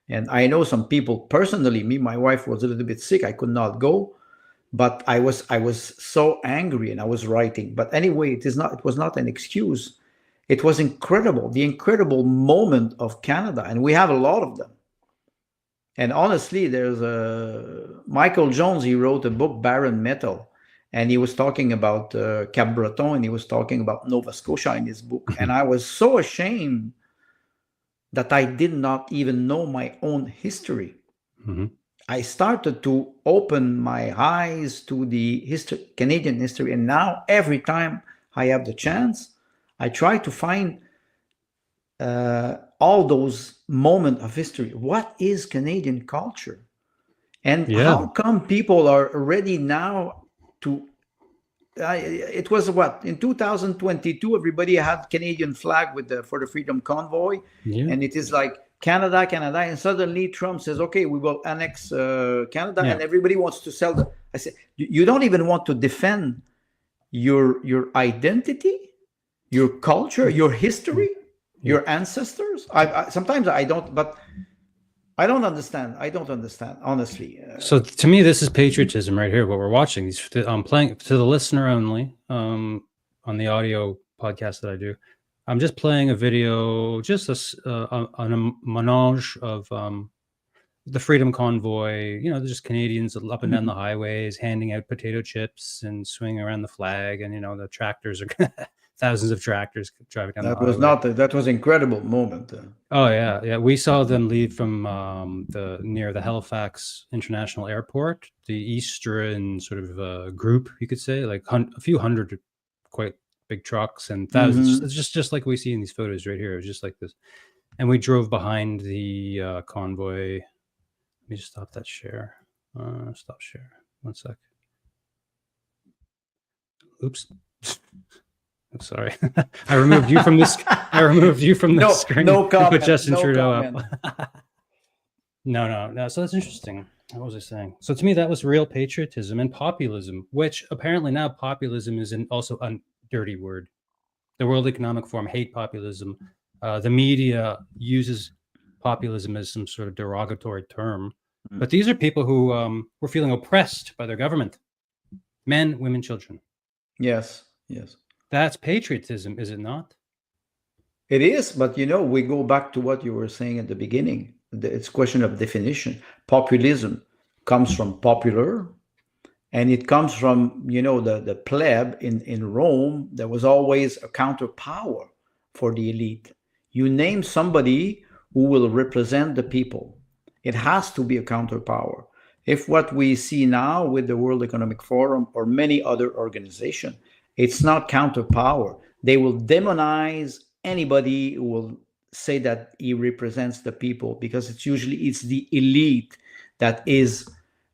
And I know some people personally. Me, my wife was a little bit sick. I could not go. But I was so angry and I was writing. But anyway, it was not an excuse. It was incredible, the incredible moment of Canada. And we have a lot of them. And honestly, there's Michael Jones, he wrote a book, Baron Metal. And he was talking about Cap Breton and he was talking about Nova Scotia in his book. And I was so ashamed that I did not even know my own history. Mm-hmm. I started to open my eyes to the Canadian history. And now every time I have the chance, I try to find all those moments of history. What is Canadian culture? And how come people are ready now to... it was what? In 2022, everybody had Canadian flag for the Freedom Convoy. Yeah. And it is like, Canada, and suddenly Trump says, okay, we will annex Canada, and everybody wants to sell them. I say, you don't even want to defend your identity, your culture, your history, your ancestors. Sometimes I don't, but I don't understand. I don't understand, honestly. So to me, this is patriotism right here, what we're watching. I'm playing to the listener only on the audio podcast that I do. I'm just playing a video, just a montage of the Freedom Convoy. Just Canadians up and down the highways, handing out potato chips and swinging around the flag. And, the tractors are thousands of tractors driving down the highway. That was an incredible moment. Oh, yeah. Yeah. We saw them leave from near the Halifax International Airport, the Eastern sort of group, you could say, like a few hundred, quite big trucks and thousands. Mm-hmm. It's just like we see in these photos right here. It was just like this. And we drove behind the convoy. Let me just stop that share. Stop share. 1 sec. Oops. I'm sorry. I removed you from this. I removed you from the screen. No comment. Put Justin Trudeau up. No. So that's interesting. What was I saying? So to me, that was real patriotism and populism, which apparently now populism is also a dirty word. The World Economic Forum hate populism. The media uses populism as some sort of derogatory term. But these are people who were feeling oppressed by their government. Men, women, children. Yes. That's patriotism, is it not? It is, but we go back to what you were saying at the beginning. It's a question of definition. Populism comes from popular, and it comes from, the plebe in Rome. There was always a counterpower for the elite. You name somebody who will represent the people. It has to be a counterpower. If what we see now with the World Economic Forum or many other organizations, it's not counterpower. They will demonize anybody who will say that he represents the people, because it's the elite that is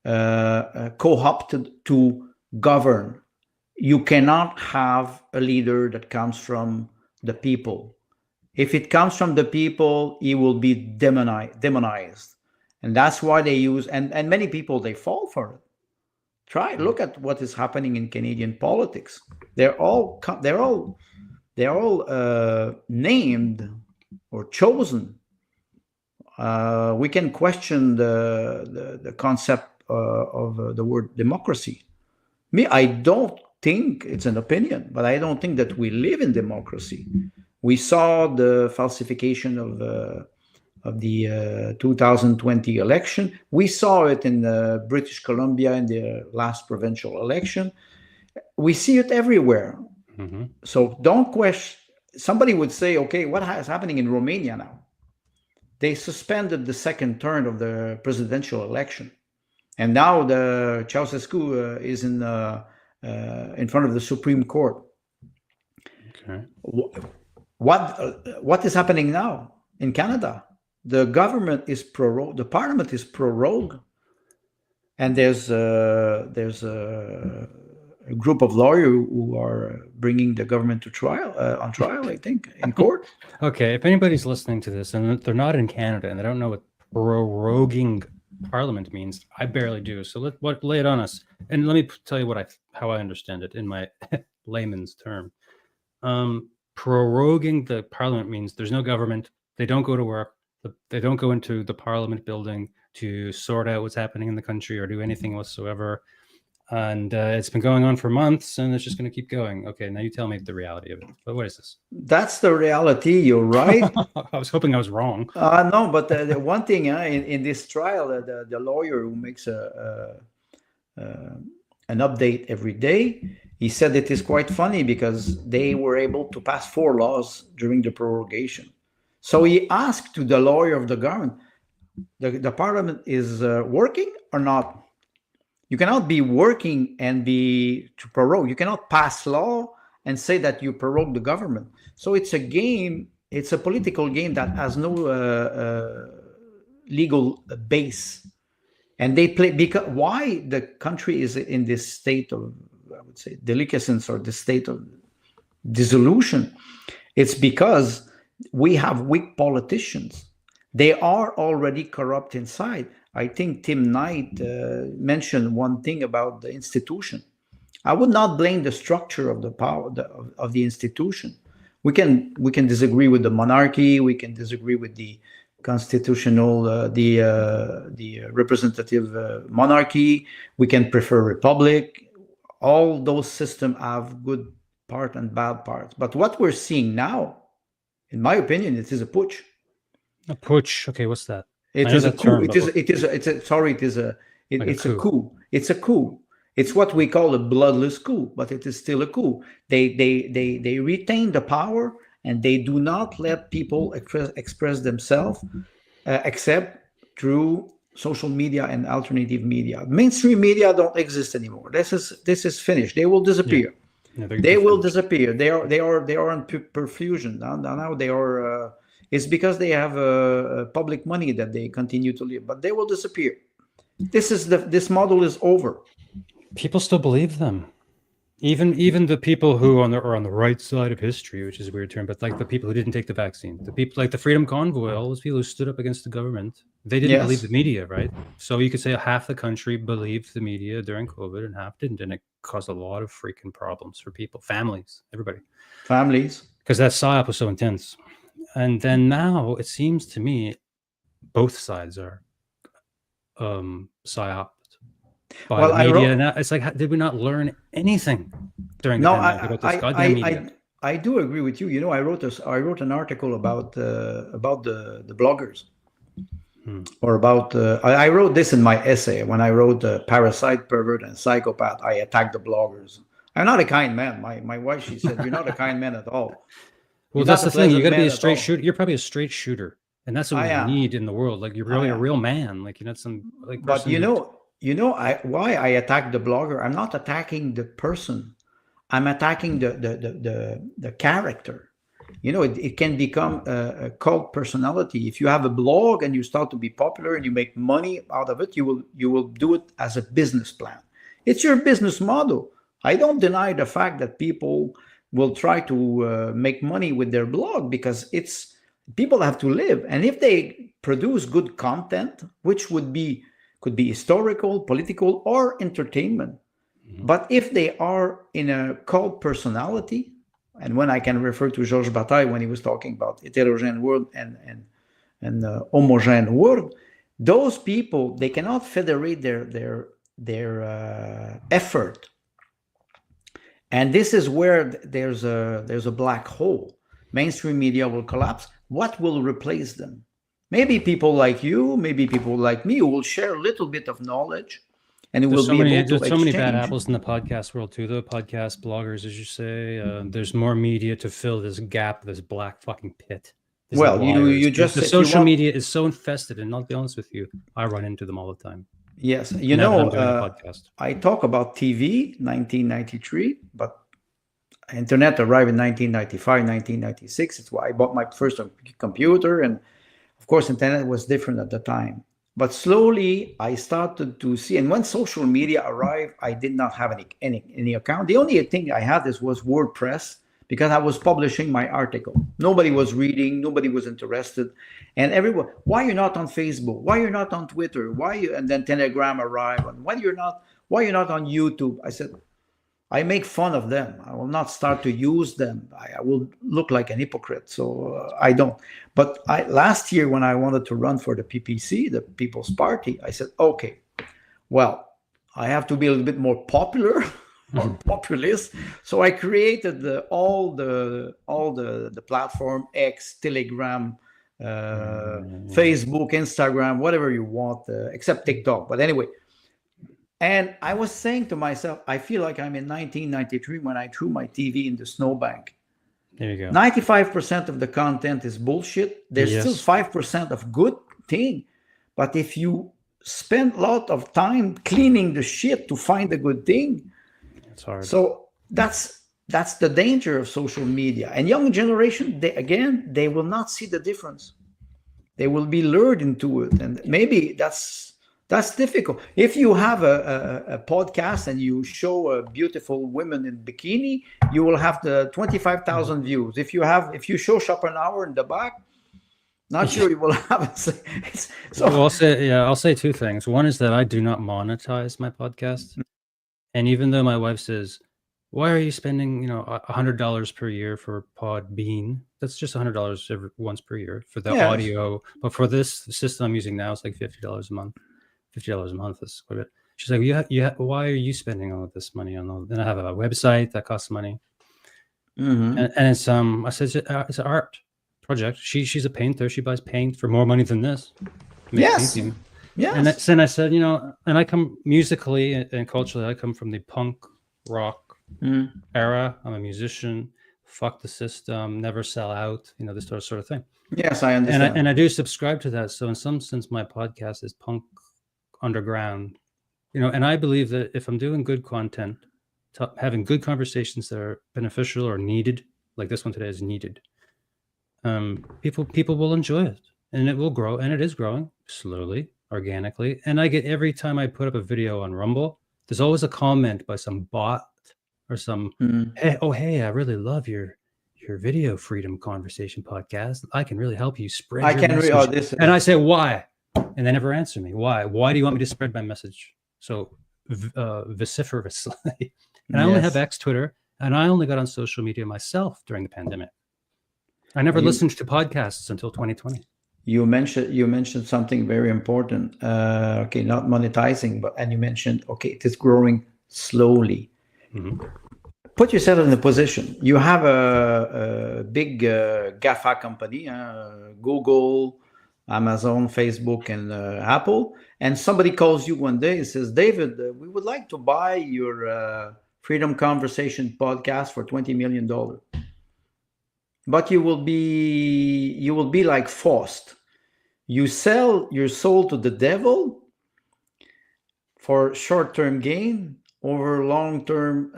co-opted to govern. You cannot have a leader that comes from the people. If it comes from the people, he will be demonized. And that's why they use, and many people, they fall for it. Look at what is happening in Canadian politics. They're all named or chosen. We can question the concept of the word democracy. I don't think, it's an opinion, but I don't think that we live in democracy. We saw the falsification of the 2020 election. We saw it in British Columbia in the last provincial election. We see it everywhere. Mm-hmm. So don't question. Somebody would say, okay, what is happening in Romania now? They suspended the second turn of the presidential election. And now the Ceausescu is in front of the Supreme Court. Okay. What is happening now in Canada? The government is prorogued. The parliament is prorogued, and there's a group of lawyers who are bringing the government to trial, on trial, I think, in court. Okay, if anybody's listening to this and they're not in Canada and they don't know what proroguing Parliament means, I barely do. So lay it on us, and let me tell you how I understand it in my layman's term. Proroguing the Parliament means there's no government. They don't go to work. They don't go into the Parliament building to sort out what's happening in the country or do anything whatsoever. And it's been going on for months, and it's just going to keep going. Okay, now you tell me the reality of it. But what is this? That's the reality. You're right. I was hoping I was wrong. No, but the one thing in this trial, the lawyer who makes an update every day, he said it is quite funny because they were able to pass 4 laws during the prorogation. So he asked to the lawyer of the government, the parliament is working or not? You cannot be working and be to prorogue. You cannot pass law and say that you prorogue the government. So it's a game. It's a political game that has no legal base. And they play because why the country is in this state of, I would say, delicescence or the state of dissolution. It's because we have weak politicians. They are already corrupt inside. I think Tim Knight mentioned one thing about the institution. I would not blame the structure of the power of the institution. We can disagree with the monarchy. We can disagree with the constitutional, the representative monarchy. We can prefer republic. All those systems have good part and bad parts. But what we're seeing now, in my opinion, it is a putsch. A putsch. Okay, what's that? It is a coup. It's a coup. It's a coup. It's what we call a bloodless coup, but it is still a coup. They retain the power and they do not let people express themselves except through social media and alternative media. Mainstream media don't exist anymore. This is finished. They will disappear. Yeah, they will disappear. They are on perfusion now. They are. It's because they have public money that they continue to live, but they will disappear. This model is over. People still believe them, even the people who are on the right side of history, which is a weird term, but like the people who didn't take the vaccine, the people like the Freedom Convoy, all those people who stood up against the government, they didn't believe the media, right? So you could say half the country believed the media during COVID and half didn't, and it caused a lot of freaking problems for people, families, everybody. Because that psyop was so intense. And then now it seems to me both sides are psyoped by the media. Now it's like, did we not learn anything during the pandemic about this goddamn media? I do agree with you. You know, I wrote an article about the bloggers, or about I wrote this in my essay when I wrote Parasite, Pervert, and Psychopath. I attacked the bloggers. I'm not a kind man. My wife, she said, "You're not a kind man at all." Well, that's the thing. You got to be a straight shooter. You're probably a straight shooter, and that's what we need in the world. Like you're really a real man. Like you're not some like. But why I attack the blogger? I'm not attacking the person. I'm attacking the character. You know, it can become a cult personality. If you have a blog and you start to be popular and you make money out of it, you will do it as a business plan. It's your business model. I don't deny the fact that people will try to make money with their blog, because people have to live. And if they produce good content, which could be historical, political, or entertainment, but if they are in a cult personality, and when I can refer to Georges Bataille when he was talking about heterogene world and homogene world, those people, they cannot federate their effort. And this is where there's a black hole. Mainstream media will collapse. What will replace them? Maybe people like you, maybe people like me, who will share a little bit of knowledge, and it will be able to exchange. There's so many bad apples in the podcast world too, though. Podcast bloggers, as you say, there's more media to fill this gap, this black fucking pit. Well, you just the social media is so infested, and I'll be honest with you, I run into them all the time. Yes, I talk about TV, 1993, but internet arrived in 1995, 1996. It's why I bought my first computer, and of course, internet was different at the time. But slowly, I started to see, and when social media arrived, I did not have any account. The only thing I had was WordPress, because I was publishing my article. Nobody was reading, nobody was interested, and everyone, why you're not on Facebook? Why you're not on Twitter? And then Telegram arrived, and why you're not on YouTube? I said, I make fun of them. I will not start to use them. I will look like an hypocrite, so I don't. But last year, when I wanted to run for the PPC, the People's Party, I said, okay, well, I have to be a little bit more popular or populist. So I created all the platform, X, Telegram, Facebook, Instagram, whatever you want, except TikTok. But anyway. And I was saying to myself, I feel like I'm in 1993 when I threw my TV in the snowbank. There you go. 95% of the content is bullshit. There's still 5% of good thing. But if you spend a lot of time cleaning the shit to find a good thing, it's hard. So that's the danger of social media. And young generation, they will not see the difference. They will be lured into it. And maybe that's difficult. If you have a podcast and you show a beautiful women in bikini, you will have the 25,000 views. If you show Schopenhauer in the back, not sure you will have it. Well, I'll say two things. One is that I do not monetize my podcast, and even though my wife says, "Why are you spending $100 per year for Podbean?" That's just $100 once per year for the audio. But for this system I'm using now, it's like $50 a month. $50 a month is quite a bit. She's like, why are you spending all of this money on all? Then I have a website that costs money, and it's I said it's an art project. She's a painter. She buys paint for more money than this. Yes. Yes. And I said, and I come musically and culturally, I come from the punk rock era. I'm a musician. Fuck the system. Never sell out. This sort of thing. Yes, I understand. And I do subscribe to that. So in some sense, my podcast is punk underground, and I believe that if I'm doing good content, having good conversations that are beneficial or needed, like this one today is needed, people will enjoy it, and it will grow, and it is growing slowly, organically. And I get, every time I put up a video on Rumble, there's always a comment by some bot or some hey, I really love your video freedom conversation podcast. I can really help you spread your message. And I say, why? And they never answer me. Why? Why do you want me to spread my message so vociferously? And I only have X, Twitter, and I only got on social media myself during the pandemic. I never listened to podcasts until 2020. You mentioned something very important. Okay, not monetizing, and you mentioned, okay, it is growing slowly. Put yourself in a position. You have a big GAFA company, Google, Amazon, Facebook, and Apple, and somebody calls you one day and says, David, we would like to buy your Freedom Conversation podcast for $20 million. But you will be like Faust. You sell your soul to the devil for short-term gain over long-term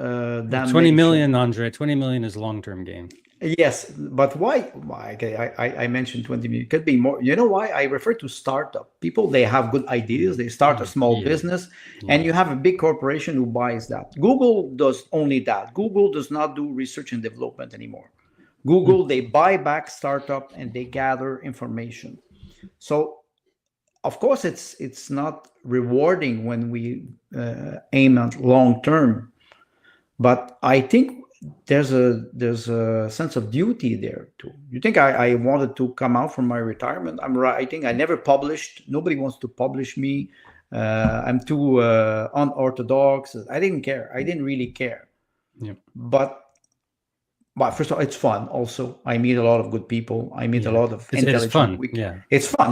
damage. 20 million, Andre. 20 million is long-term gain. Yes, but why? Okay, I mentioned 20 million. It could be more. You know why? I refer to startup. People, they have good ideas. They start a small Yeah, business, and yeah. you have a big corporation who buys that. Google does only that. Google does not do research and development anymore. Google, they buy back startup and they gather information. So of course, it's not rewarding when we aim at long term, but I think there's a sense of duty there too. You think I wanted to come out from my retirement? I'm writing. I never published. Nobody wants to publish me. I'm too unorthodox. I didn't care. I didn't really care. Yeah. But first of all, it's fun. Also, I meet a lot of good people. I meet a Yeah. lot of It is intelligent. fun. Yeah, It's fun.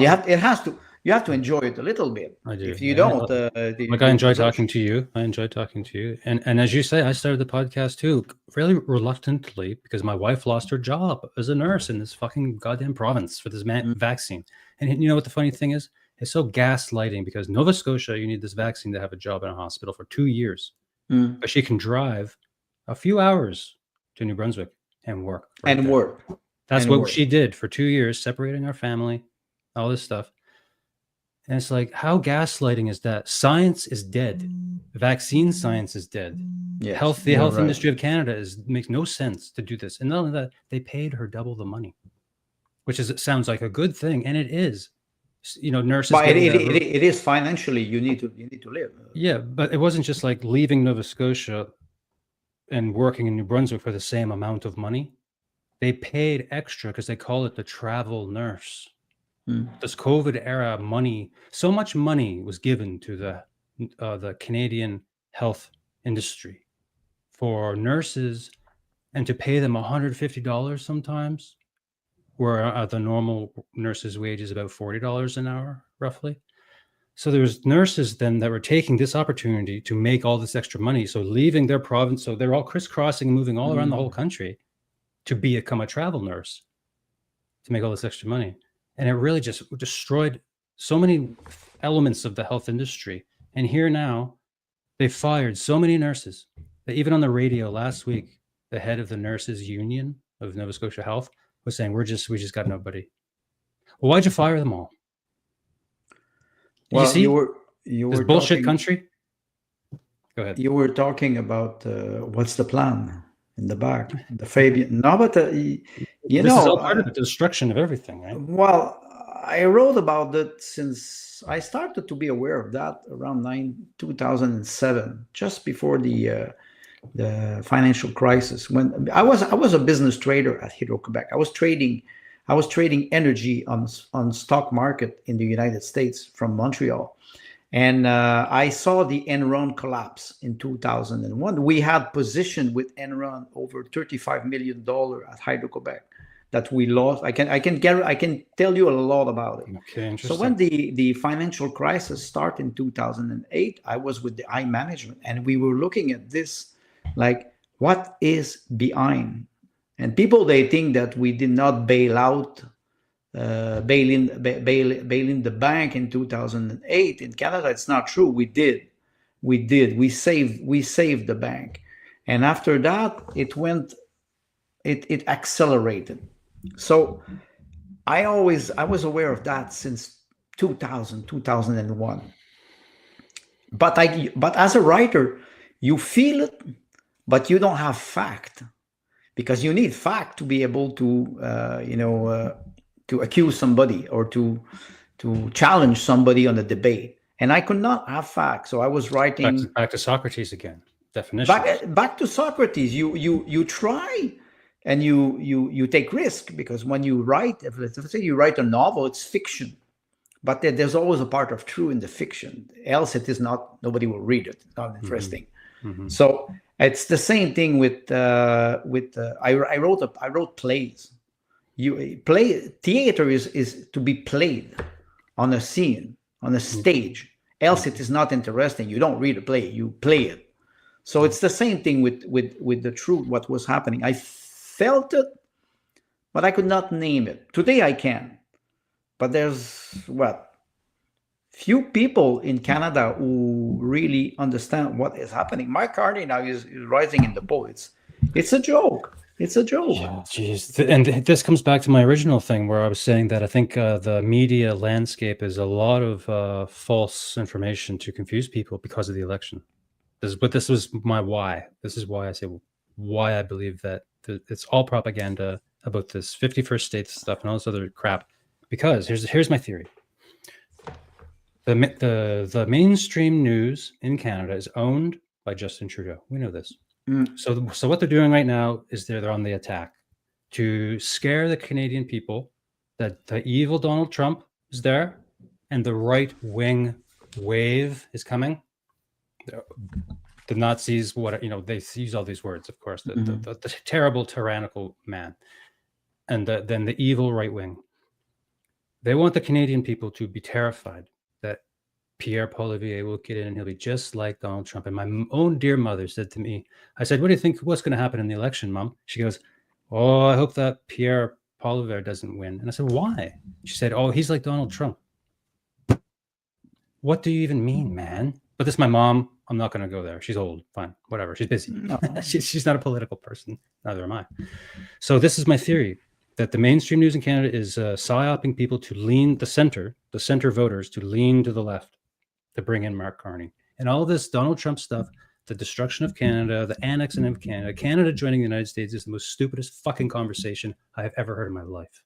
You have to enjoy it a little bit. I do. If you Yeah. don't, Like I you enjoy lose. talking to you. I enjoy talking to you. And as you say, I started the podcast too, really reluctantly because my wife lost her job as a nurse in this fucking goddamn province for this vaccine. And you know what the funny thing is? It's so gaslighting because Nova Scotia, you need this vaccine to have a job in a hospital for 2 years. Mm. But she can drive a few hours to New Brunswick and work. And there. work. That's and what work. she did for 2 years, separating our family, all this stuff. And it's like, how gaslighting is that? Science is dead. Vaccine science is dead. Yes, The you're health right. industry of Canada makes no sense to do this. And not only that, they paid her double the money, which sounds like a good thing, and it is. You know, nurses. But it is financially you need to live. Yeah, but it wasn't just like leaving Nova Scotia and working in New Brunswick for the same amount of money. They paid extra because they call it the travel nurse. This COVID era money, so much money was given to the Canadian health industry for nurses, and to pay them $150 sometimes, where the normal nurses' wage is about $40 an hour, roughly. So there's nurses then that were taking this opportunity to make all this extra money. So leaving their province, so they're all crisscrossing, moving all around the whole country to become a travel nurse to make all this extra money. And it really just destroyed so many elements of the health industry. And here now, they fired so many nurses that even on the radio last week, the head of the nurses union of Nova Scotia Health was saying, we just got nobody. Well, why'd you fire them all? Well, you see, you were bullshit talking, country. Go ahead. You were talking about what's the plan in the back, the Fabian. No, but this is all part of the destruction of everything, right? Well, I wrote about that since I started to be aware of that around 2007, just before the financial crisis. When I was a business trader at Hydro-Quebec, I was trading energy on stock market in the United States from Montreal. And I saw the Enron collapse in 2001. We had positioned with Enron over $35 million at Hydro-Quebec that we lost. I can tell you a lot about it. Okay, interesting. So when the financial crisis started in 2008, I was with the I management, and we were looking at this like, what is behind? And people, they think that we did not bail out. Bail in the bank in 2008 in Canada. It's not true. We did. We saved the bank, and after that it accelerated. So I was aware of that since 2001. But as a writer, you feel it, but you don't have fact, because you need fact to be able to to accuse somebody or to challenge somebody on a debate. And I could not have facts, so I was writing back to Socrates again. Definition. Back to Socrates. You try, and you take risk, because when you write, let's say you write a novel, it's fiction, but there's always a part of true in the fiction. Else it is not. Nobody will read it. It's not interesting. Mm-hmm. So it's the same thing with I wrote plays. Theater is to be played on a scene, on a stage. Else it is not interesting. You don't read a play, you play it. So it's the same thing with the truth, what was happening. I felt it, but I could not name it. Today I can. But there's few people in Canada who really understand what is happening. Mark Carney now is rising in the poll. It's a joke. It's a joke. Yeah, geez. And this comes back to my original thing where I was saying that I think the media landscape is a lot of false information to confuse people because of the election. This was my why. This is why I say why I believe that it's all propaganda about this 51st state stuff and all this other crap. Because here's my theory. The mainstream news in Canada is owned by Justin Trudeau. We know this. So what they're doing right now is they're on the attack to scare the Canadian people that the evil Donald Trump is there and the right wing wave is coming. The Nazis, they use all these words, of course, the terrible tyrannical man, and then the evil right wing. They want the Canadian people to be terrified that Pierre Poilievre will get in and he'll be just like Donald Trump. And my own dear mother said to me, I said, what do you think, what's going to happen in the election, Mom? She goes, oh, I hope that Pierre Poilievre doesn't win. And I said, why? She said, oh, he's like Donald Trump. What do you even mean, man? But this is my mom. I'm not going to go there. She's old. Fine. Whatever. She's busy. No. She's not a political person. Neither am I. So this is my theory, that the mainstream news in Canada is psyoping people to lean the center voters to lean to the left, to bring in Mark Carney. And all this Donald Trump stuff, the destruction of Canada, the annexing of Canada, Canada joining the United States is the most stupidest fucking conversation I have ever heard in my life.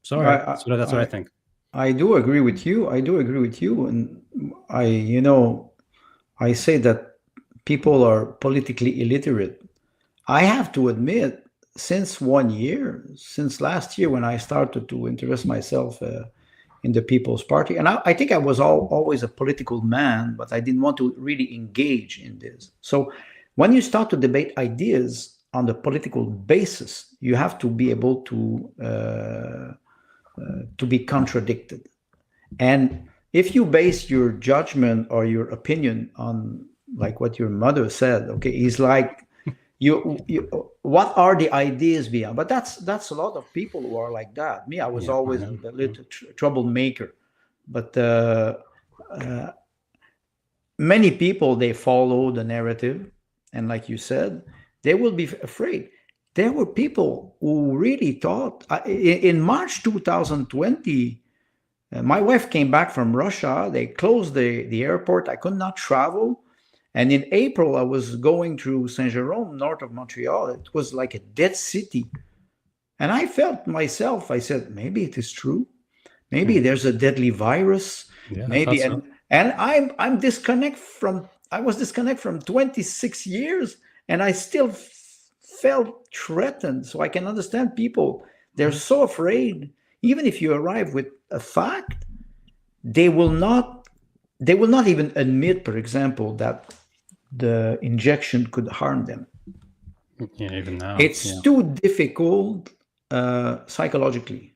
Sorry. That's what I think. I do agree with you. And I say that people are politically illiterate. I have to admit, since last year when I started to interest myself in the People's Party, and I think I was always a political man, but I didn't want to really engage in this. So when you start to debate ideas on the political basis, you have to be able to be contradicted. And if you base your judgment or your opinion on like what your mother said, okay, it's like you what are the ideas behind? But that's a lot of people who are like that. Me, I was always a little troublemaker, but many people, they follow the narrative, and like you said, they will be afraid. There were people who really thought in March 2020. My wife came back from Russia. They closed the airport. I could not travel. And in April, I was going through Saint-Jérôme, north of Montreal. It was like a dead city. And I felt myself, I said, maybe it is true. Maybe there's a deadly virus. Yeah, maybe. So. And I was disconnected from 26 years, and I still felt threatened. So I can understand people. They're so afraid. Even if you arrive with a fact, they will not even admit, for example, that the injection could harm them. Yeah, even now. It's too difficult psychologically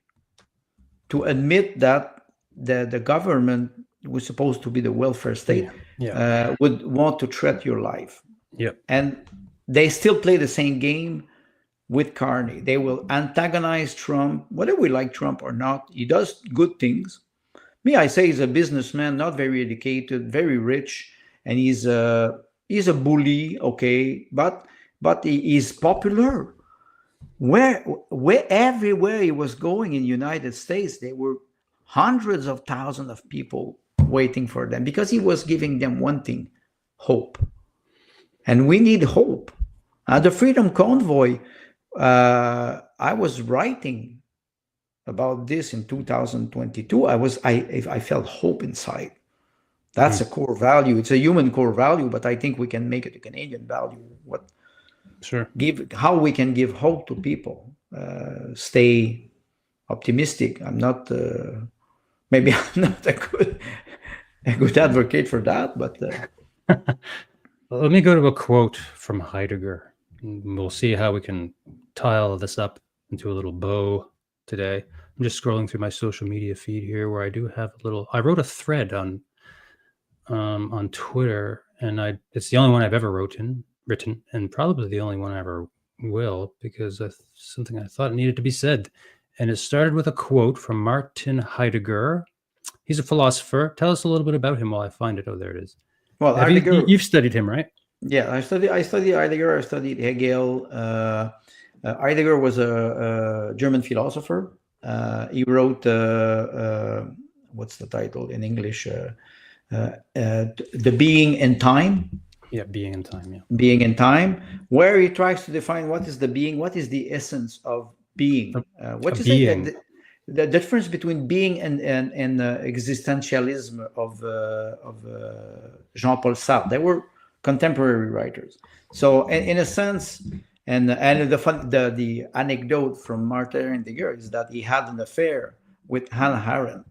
to admit that the government was supposed to be the welfare state would want to threat your life. Yeah. And they still play the same game with Carney. They will antagonize Trump, whether we like Trump or not. He does good things. Me, I say he's a businessman, not very educated, very rich, and he's a bully, okay, but he is popular. Where everywhere he was going in the United States, there were hundreds of thousands of people waiting for them because he was giving them one thing: hope. And we need hope. The Freedom Convoy, I was writing about this in 2022. I felt hope inside. That's a core value. It's a human core value, but I think we can make it a Canadian value. How we can give hope to people, stay optimistic. I'm not maybe I'm not a good advocate for that, but let me go to a quote from Heidegger. We'll see how we can tile this up into a little bow today. I'm just scrolling through my social media feed here, where I do have I wrote a thread on Twitter, and it's the only one I've ever written, and probably the only one I ever will, because something I thought needed to be said. And it started with a quote from Martin Heidegger. He's a philosopher. Tell us a little bit about him while I find it. Oh, there it is. Well, Heidegger, you've studied him, right? Yeah, I studied Heidegger. I studied Hegel. Heidegger was a German philosopher. He wrote, what's the title in English? The Being in Time. Yeah, Being in Time. Yeah. Being in Time, where he tries to define what is the being, what is the essence of being. What you say that the difference between being and existentialism of Jean-Paul Sartre. They were contemporary writers. So in a sense, and the anecdote from Martin Heidegger is that he had an affair with Hannah Arendt.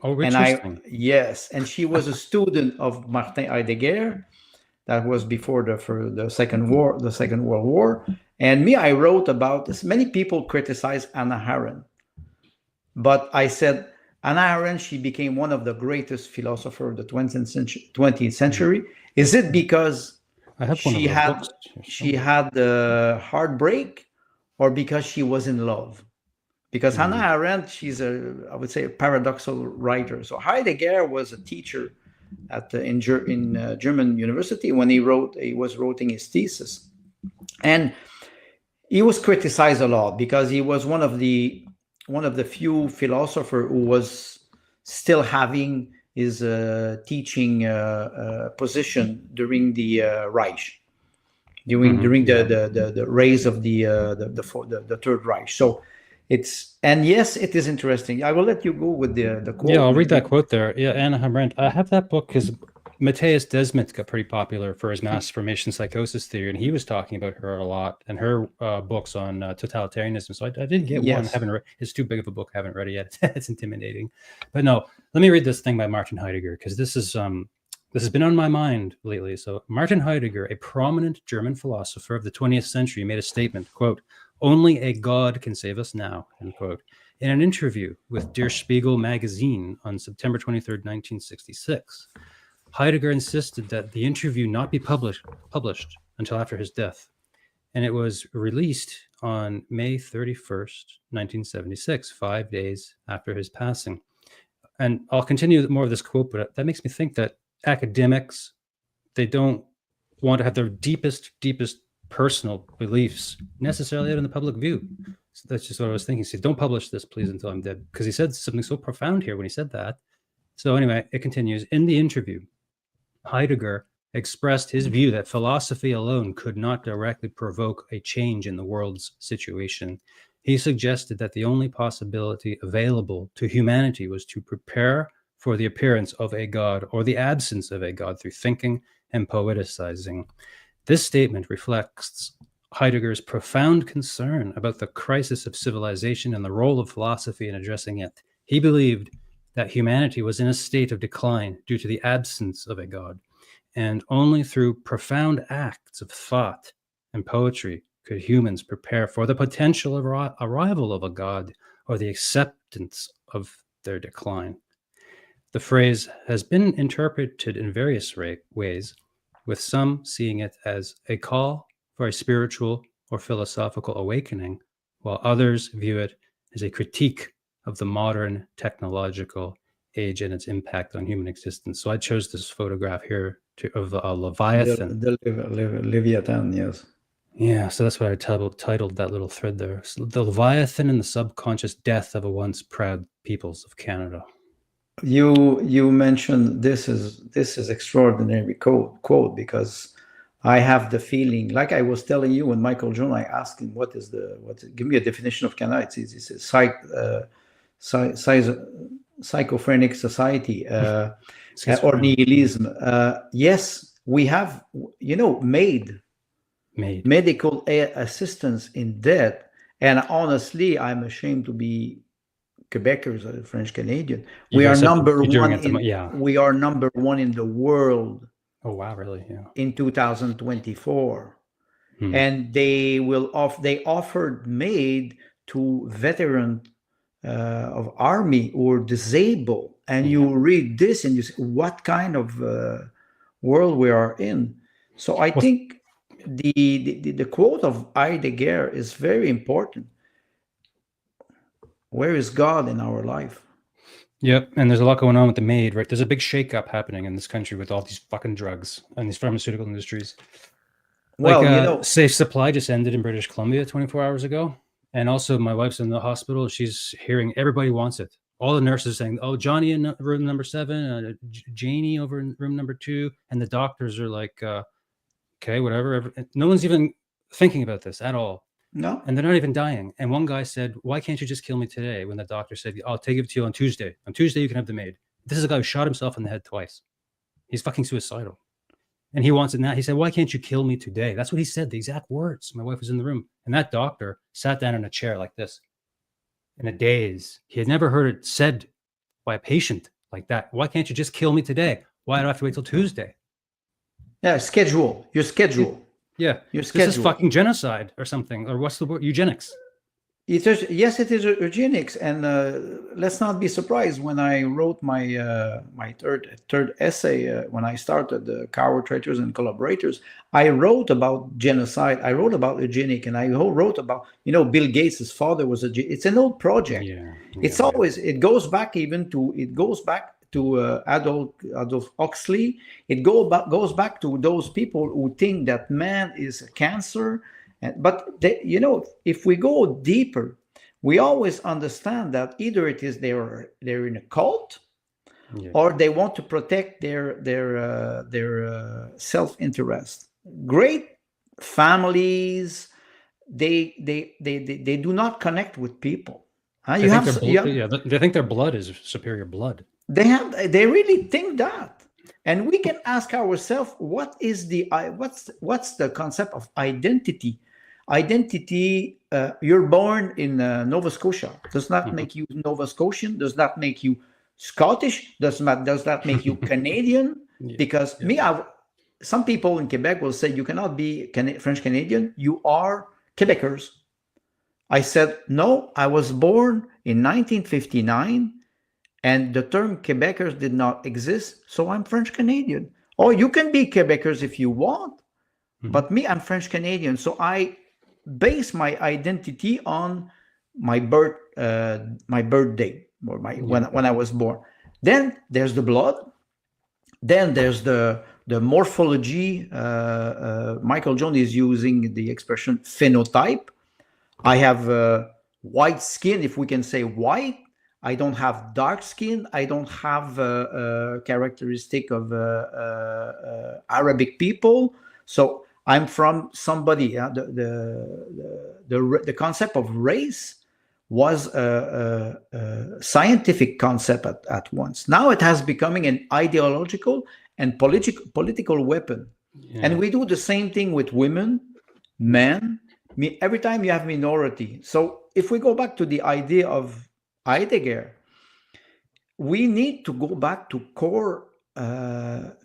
Oh, interesting. Yes, and she was a student of Martin Heidegger. That was before the Second World War. And I wrote about this. Many people criticize Hannah Arendt, but I said Hannah Arendt, she became one of the greatest philosophers of the 20th century. Is it because she had heartbreak, or because she was in love? Because Hannah Arendt, she's I would say, a paradoxical writer. So Heidegger was a teacher in German university when he was writing his thesis, and he was criticized a lot because he was one of the few philosophers who was still having his teaching position during the Reich, during the rise of the Third Reich. So yes, it is interesting. I will let you go with the quote. Yeah, I'll read that quote there. Yeah, Hannah Arendt. I have that book because Matthias Desmet got pretty popular for his mass formation psychosis theory, and he was talking about her a lot, and her books on totalitarianism. So I did get one. I haven't read. It's too big of a book. I haven't read it yet. It's intimidating. But no, let me read this thing by Martin Heidegger, because this has been on my mind lately. So Martin Heidegger, a prominent German philosopher of the 20th century, made a statement, quote, "Only a God can save us now," end quote. In an interview with Der Spiegel magazine on September 23rd, 1966, Heidegger insisted that the interview not be published until after his death. And it was released on May 31st, 1976, 5 days after his passing. And I'll continue more of this quote, but that makes me think that academics, they don't want to have their deepest personal beliefs necessarily out in the public view. So that's just what I was thinking. He said, "Don't publish this, please, until I'm dead," because he said something so profound here when he said that. So anyway, it continues. In the interview, Heidegger expressed his view that philosophy alone could not directly provoke a change in the world's situation. He suggested that the only possibility available to humanity was to prepare for the appearance of a God or the absence of a God through thinking and poeticizing. This statement reflects Heidegger's profound concern about the crisis of civilization and the role of philosophy in addressing it. He believed that humanity was in a state of decline due to the absence of a God, and only through profound acts of thought and poetry could humans prepare for the potential arrival of a God or the acceptance of their decline. The phrase has been interpreted in various ways, with some seeing it as a call for a spiritual or philosophical awakening, while others view it as a critique of the modern technological age and its impact on human existence. So I chose this photograph here of a Leviathan. The Leviathan, yes. Yeah, so that's what I titled that little thread there. So the Leviathan and the subconscious death of a once proud peoples of Canada. You mentioned this is extraordinary quote, because I have the feeling, like I was telling you when Michael Jones, I asked him give me a definition of Canada. He says psychophrenic society or nihilism. Yes, we have made medical assistance in death, and honestly, I'm ashamed to be Quebecers, French Canadian. We are number one. We are number one in the world. Oh wow, really? Yeah. In 2024, and they offered made to veterans of army or disabled, and you read this and you say, what kind of world we are in? So I think the quote of Heidegger is very important. Where is God in our life? Yep, and there's a lot going on with the MAID, right? There's a big shakeup happening in this country with all these fucking drugs and these pharmaceutical industries. Well, Safe Supply just ended in British Columbia 24 hours ago. And also my wife's in the hospital. She's hearing everybody wants it. All the nurses saying, oh, Johnny in room number 7, Janie over in room number 2. And the doctors are like, okay, whatever. No one's even thinking about this at all. no. And they're not even dying. And one guy said, why can't you just kill me today? When the doctor said, I'll take it to you on Tuesday. On Tuesday, you can have them made. This is a guy who shot himself in the head twice. He's fucking suicidal. And he wants it now. He said, why can't you kill me today? That's what he said, the exact words. My wife was in the room. And that doctor sat down in a chair like this in a daze. He had never heard it said by a patient like that. Why can't you just kill me today? Why do I have to wait till Tuesday? Yeah, schedule. Your schedule. Yeah. Your schedule. This is fucking genocide or something. Or what's the word? Eugenics. Yes, it is eugenics, and let's not be surprised when I wrote my my third essay when I started the Coward, Traitors, and Collaborators. I wrote about genocide. I wrote about eugenics, and I wrote about Bill Gates' father was it's an old project. It's always it goes back to Adolf Huxley. It goes back to those people who think that man is a cancer. But if we go deeper, we always understand that either it is they're in a cult, or they want to protect their self-interest. Great families, they do not connect with people. They think their blood is superior blood. They really think that. And we can ask ourselves, what's the concept of identity? Identity, you're born in Nova Scotia. Does not make you Nova Scotian, does not make you Scottish, does not make you Canadian. Because some people in Quebec will say you cannot be French Canadian, you are Quebecers. I said, no, I was born in 1959 and the term Quebecers did not exist, so I'm French Canadian. Or you can be Quebecers if you want, but me, I'm French Canadian. So I base my identity on my birthday, or when I was born. Then there's the blood. Then there's the morphology. Michael Jones is using the expression phenotype. I have white skin, if we can say white. I don't have dark skin. I don't have a characteristic of Arabic people. So I'm from somebody. The concept of race was a scientific concept at once. Now it has becoming an ideological and political weapon. And we do the same thing with women, men. Every time you have minority. So if we go back to the idea of Heidegger, we need to go back to core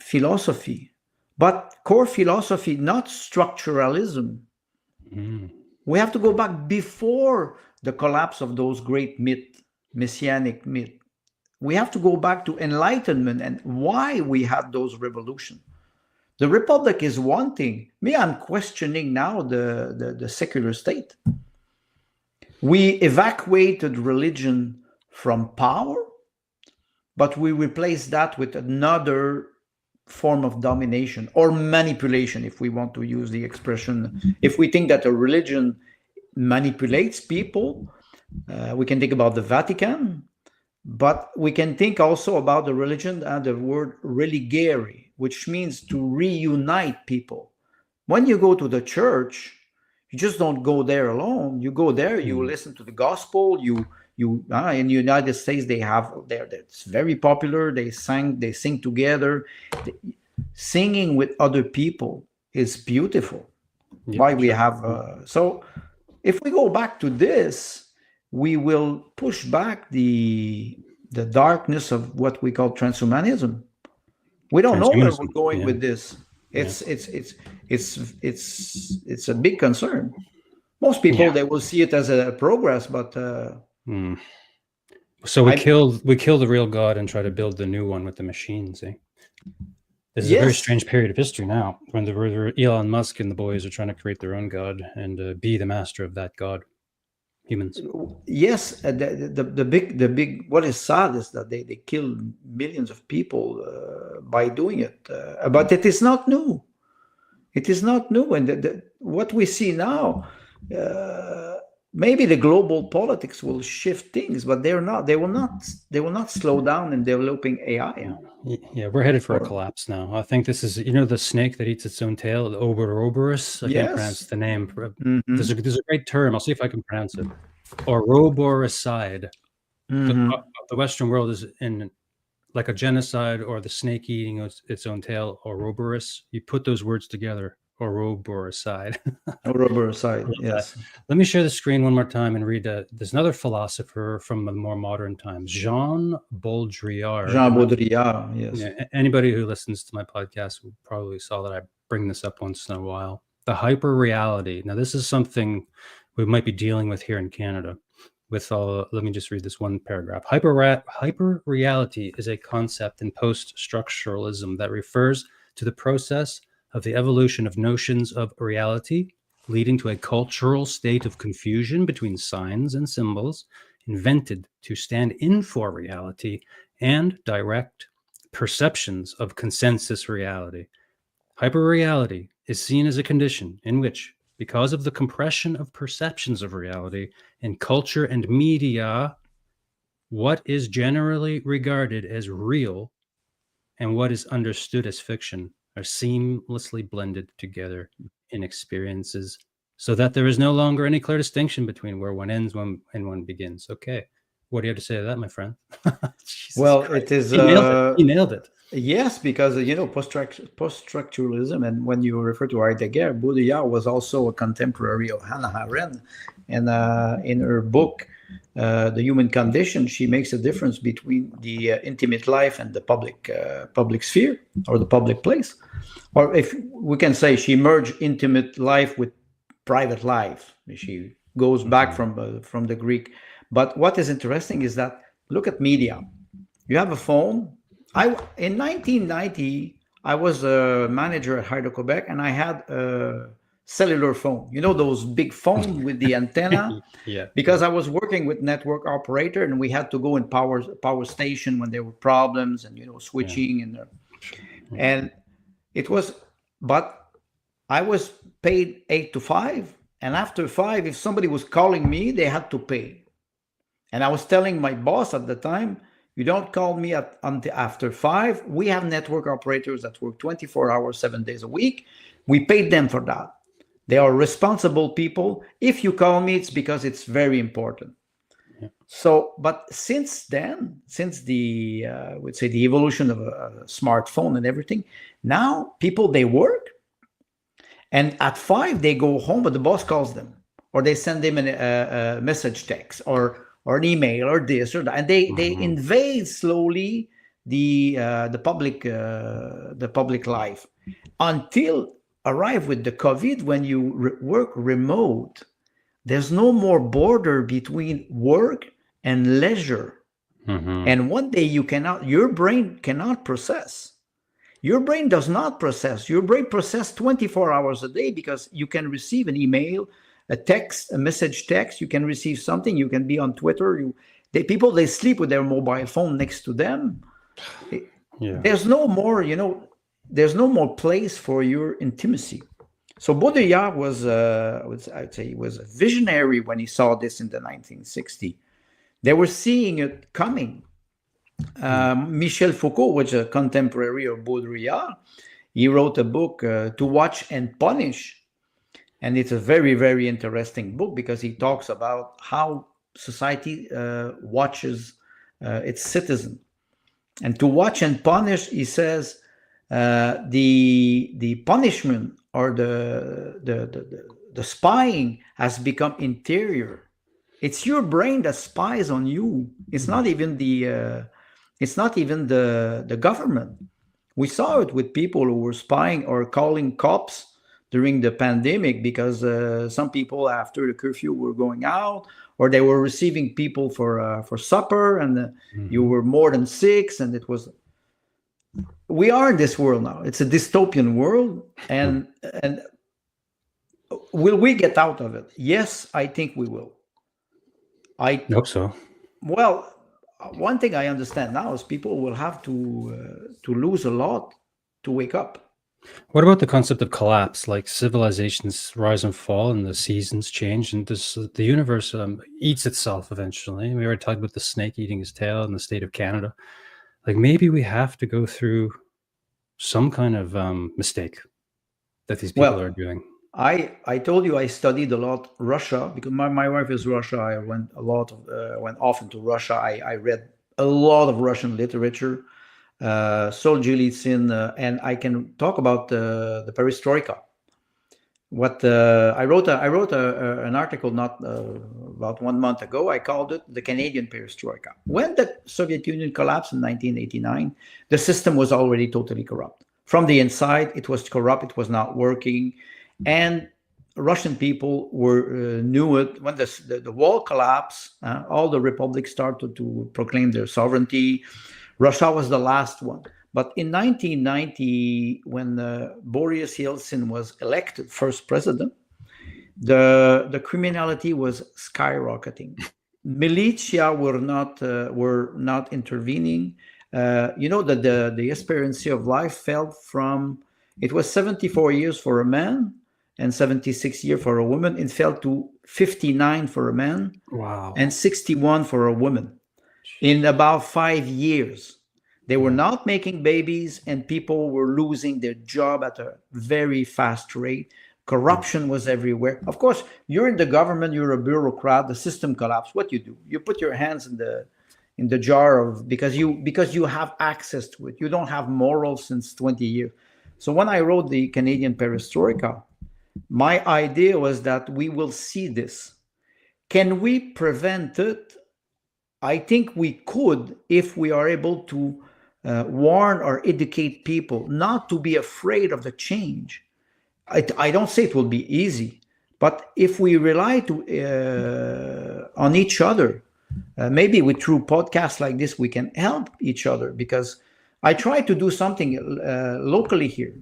philosophy, but core philosophy, not structuralism. We have to go back before the collapse of those great messianic myth. We have to go back to enlightenment and why we had those revolutions. The Republic is one thing. I'm questioning now the secular state. We evacuated religion from power, but we replaced that with another form of domination or manipulation, if we want to use the expression. If we think that a religion manipulates people, we can think about the Vatican, but we can think also about the religion and the word religare, which means to reunite people. When you go to the church, you just don't go there alone. You go there, you listen to the gospel. In the United States, they have it's very popular. They sing together. Singing with other people is beautiful. Why we have so if we go back to this, we will push back the darkness of what we call transhumanism. We don't know where we're going with this. It's a big concern. Most people they will see it as a progress, but so we kill the real God and try to build the new one with the machines. This is a very strange period of history now, when Elon Musk and the boys are trying to create their own God and be the master of that God. Humans. Yes, the big. What is sad is that they kill millions of people by doing it, but it is not new. It is not new, and what we see now, maybe the global politics will shift things, but they're not. They will not. They will not slow down in developing AI. Yeah, we're headed for a collapse now. I think this is, the snake that eats its own tail, the Ouroboros. I can't pronounce the name. There's a great term. I'll see if I can pronounce it. Ouroboricide. The Western world is in like a genocide, or the snake eating its own tail, Ouroboros. You put those words together, Ouroboricide. Ouroboricide, yes. Let me share the screen one more time and read. There's another philosopher from the more modern times, Jean Baudrillard. Jean Baudrillard, yes. Yeah, anybody who listens to my podcast probably saw that I bring this up once in a while. The hyperreality. Now, this is something we might be dealing with here in Canada. Let me just read this one paragraph. Hyperreality is a concept in post-structuralism that refers to the process of the evolution of notions of reality, leading to a cultural state of confusion between signs and symbols invented to stand in for reality and direct perceptions of consensus reality. Hyperreality is seen as a condition in which, because of the compression of perceptions of reality in culture and media, what is generally regarded as real and what is understood as fiction are seamlessly blended together in experiences, so that there is no longer any clear distinction between where one ends and one begins. Okay. What do you have to say to that, my friend? Well, Christ. It is... He nailed it. Yes, because, post-structuralism, and when you refer to Heidegger, Baudrillard was also a contemporary of Hannah Arendt. And in her book, The Human Condition, she makes a difference between the intimate life and the public sphere, or the public place. Or if we can say she merged intimate life with private life. She goes back from the Greek. But what is interesting is that, look at media. You have a phone. In 1990, I was a manager at Quebec, and I had a cellular phone. You know, those big phones with the antenna? Yeah. Because I was working with network operator, and we had to go in power station when there were problems, and switching and it was. But I was paid 8 to 5, and after 5, if somebody was calling me, they had to pay. And I was telling my boss at the time, you don't call me until after 5. We have network operators that work 24 hours, 7 days a week. We paid them for that. They are responsible people. If you call me, it's because it's very important. Yeah. So, but since then, since the evolution of a smartphone and everything, now people, they work, and at 5 they go home, but the boss calls them, or they send them a message text, or an email, or this or that, and they invade slowly the public life, until arrive with the COVID, when you work remote. There's no more border between work and leisure, and one day your brain cannot process. Your brain does not process. Your brain processes 24 hours a day, because you can receive an email, a text, a message text. You can receive something. You can be on Twitter. People sleep with their mobile phone next to them. Yeah. There's no more, there's no more place for your intimacy. So Baudrillard was, I'd say, he was a visionary when he saw this in the 1960s. They were seeing it coming. Michel Foucault, which is a contemporary of Baudrillard, he wrote a book, To Watch and Punish. And it's a very, very interesting book, because he talks about how society watches its citizen. And to watch and punish, he says, the punishment, or the spying, has become interior. It's your brain that spies on you. It's not even the government. We saw it with people who were spying or calling cops during the pandemic, because some people after the curfew were going out, or they were receiving people for supper, and you were more than 6, and it was. We are in this world now. It's a dystopian world, and will we get out of it? Yes, I think we will. I hope so. Well, one thing I understand now is people will have to lose a lot to wake up. What about the concept of collapse? Like civilizations rise and fall, and the seasons change, and the universe eats itself eventually. We already talked about the snake eating his tail in the state of Canada. Like maybe we have to go through some kind of mistake that these people are doing. I told you I studied a lot Russia because my wife is Russia. I went went often to Russia. I read a lot of Russian literature, Solzhenitsyn, and I can talk about the perestroika. What I wrote an article not about 1 month ago. I called it the Canadian perestroika. When the Soviet Union collapsed in 1989, the system was already totally corrupt. From the inside, it was corrupt. It was not working, and Russian people knew it. When the wall collapsed, all the republics started to proclaim their sovereignty. Russia was the last one. But in 1990, when Boris Yeltsin was elected first president, the criminality was skyrocketing. Militia were not intervening. You know that the expectancy of life fell from, it was 74 years for a man and 76 years for a woman. It fell to 59 for a man, wow, and 61 for a woman in about 5 years. They were not making babies, and people were losing their job at a very fast rate. Corruption was everywhere. Of course, you're in the government, you're a bureaucrat, the system collapsed. What do? You put your hands in the jar of, because you have access to it. You don't have morals since 20 years. So when I wrote the Canadian perestroika, my idea was that we will see this. Can we prevent it? I think we could if we are able to warn or educate people not to be afraid of the change. I don't say it will be easy, but if we rely on each other, maybe through podcasts like this, we can help each other. Because I try to do something locally here.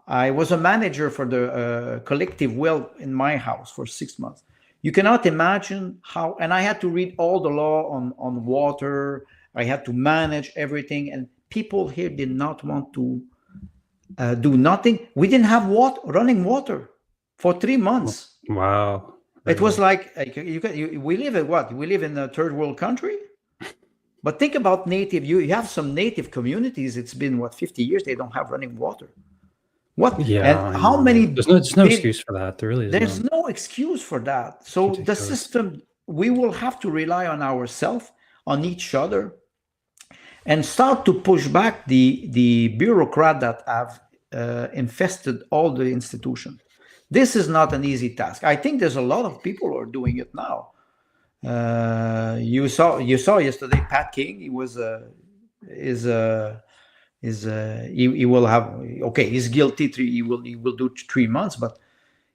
I was a manager for the collective well in my house for 6 months. You cannot imagine how, and I had to read all the law on water. I had to manage everything, and people here did not want to do nothing. We didn't have running water for 3 months. Wow. It was like we live in what? We live in a third world country. But think about native. You have some native communities. It's been 50 years they don't have running water. What? Yeah. And how many? There's no excuse for that. There really is. There's no excuse for that. So the system, we will have to rely on ourselves, on each other, and start to push back the bureaucrat that have infested all the institutions. This is not an easy task. I think there's a lot of people who are doing it now. You saw yesterday Pat King. He was he will have, okay, he's guilty. He will do 3 months, but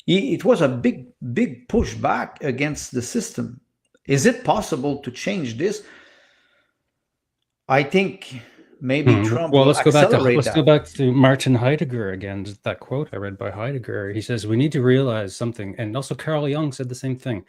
it was a big pushback against the system. Is it possible to change this? I think maybe Trump will accelerate that. Let's go back to Martin Heidegger again. That quote I read by Heidegger. He says, we need to realize something. And also Carl Jung said the same thing.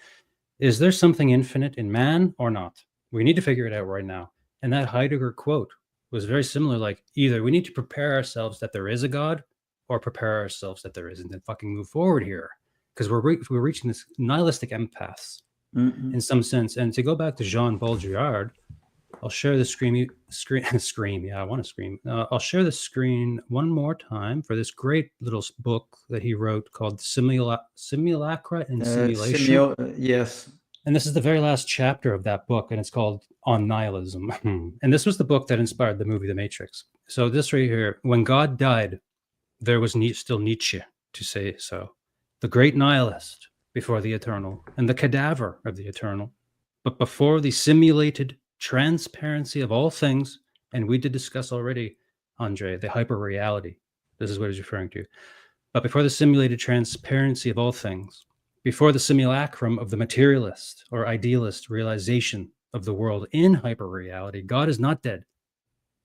Is there something infinite in man or not? We need to figure it out right now. And that Heidegger quote was very similar. Like, either we need to prepare ourselves that there is a God, or prepare ourselves that there isn't, and fucking move forward here. Because we're reaching this nihilistic impasse in some sense. And to go back to Jean Baudrillard, I'll share the screen. Yeah, I want to scream. I'll share the screen one more time for this great little book that he wrote called Simulacra and Simulation. Yes. And this is the very last chapter of that book, and it's called On Nihilism. And this was the book that inspired the movie The Matrix. So this right here, when God died, there was still Nietzsche to say so. The great nihilist before the eternal, and the cadaver of the eternal. But before the simulated transparency of all things, and we did discuss already, Andre, the hyperreality. This is what he's referring to. But before the simulated transparency of all things, before the simulacrum of the materialist or idealist realization of the world in hyperreality, God is not dead.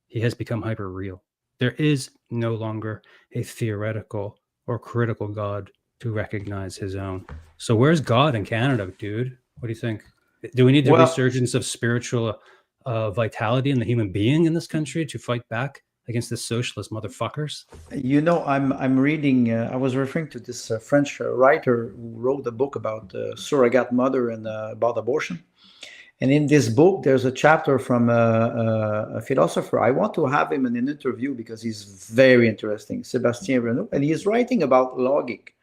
He has become hyperreal. There is no longer a theoretical or critical God to recognize his own. So where's God in Canada, dude? What do you think? Do we need the resurgence of spiritual vitality in the human being in this country to fight back against the socialist motherfuckers. You know, I'm reading. I was referring to this French writer who wrote a book about surrogate mother and about abortion. And in this book, there's a chapter from a philosopher. I want to have him in an interview because he's very interesting, Sébastien Renaud, and he's writing about logic.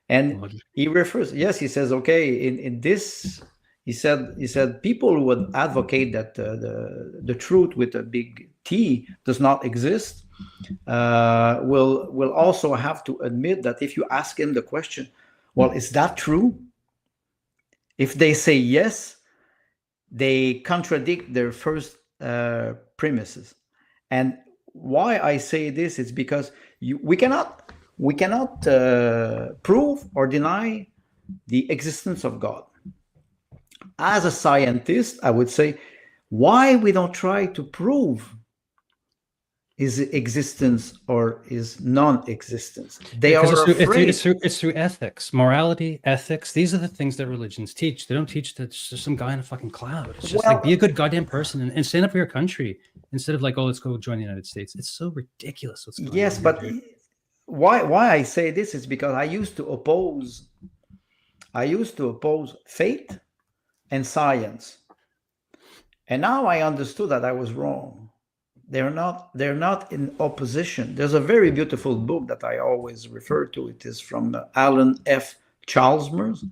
And he refers, yes, he says, okay, in this, he said people who would advocate that the truth with a big T does not exist will also have to admit that if you ask him the question, well, is that true? If they say yes, they contradict their first premises. And why I say this is because we cannot prove or deny the existence of God. As a scientist, I would say, why we don't try to prove his existence or his non-existence? They are afraid. It's through ethics, morality, ethics. These are the things that religions teach. They don't teach that it's just some guy in a fucking cloud. It's just like, be a good goddamn person and stand up for your country instead of like, oh, let's go join the United States. It's so ridiculous what's going on. Yes, but why I say this is because I used to oppose faith and science, and now I understood that I was wrong. They're not in opposition. There's a very beautiful book that I always refer to. It is from Alan F. Chalmers.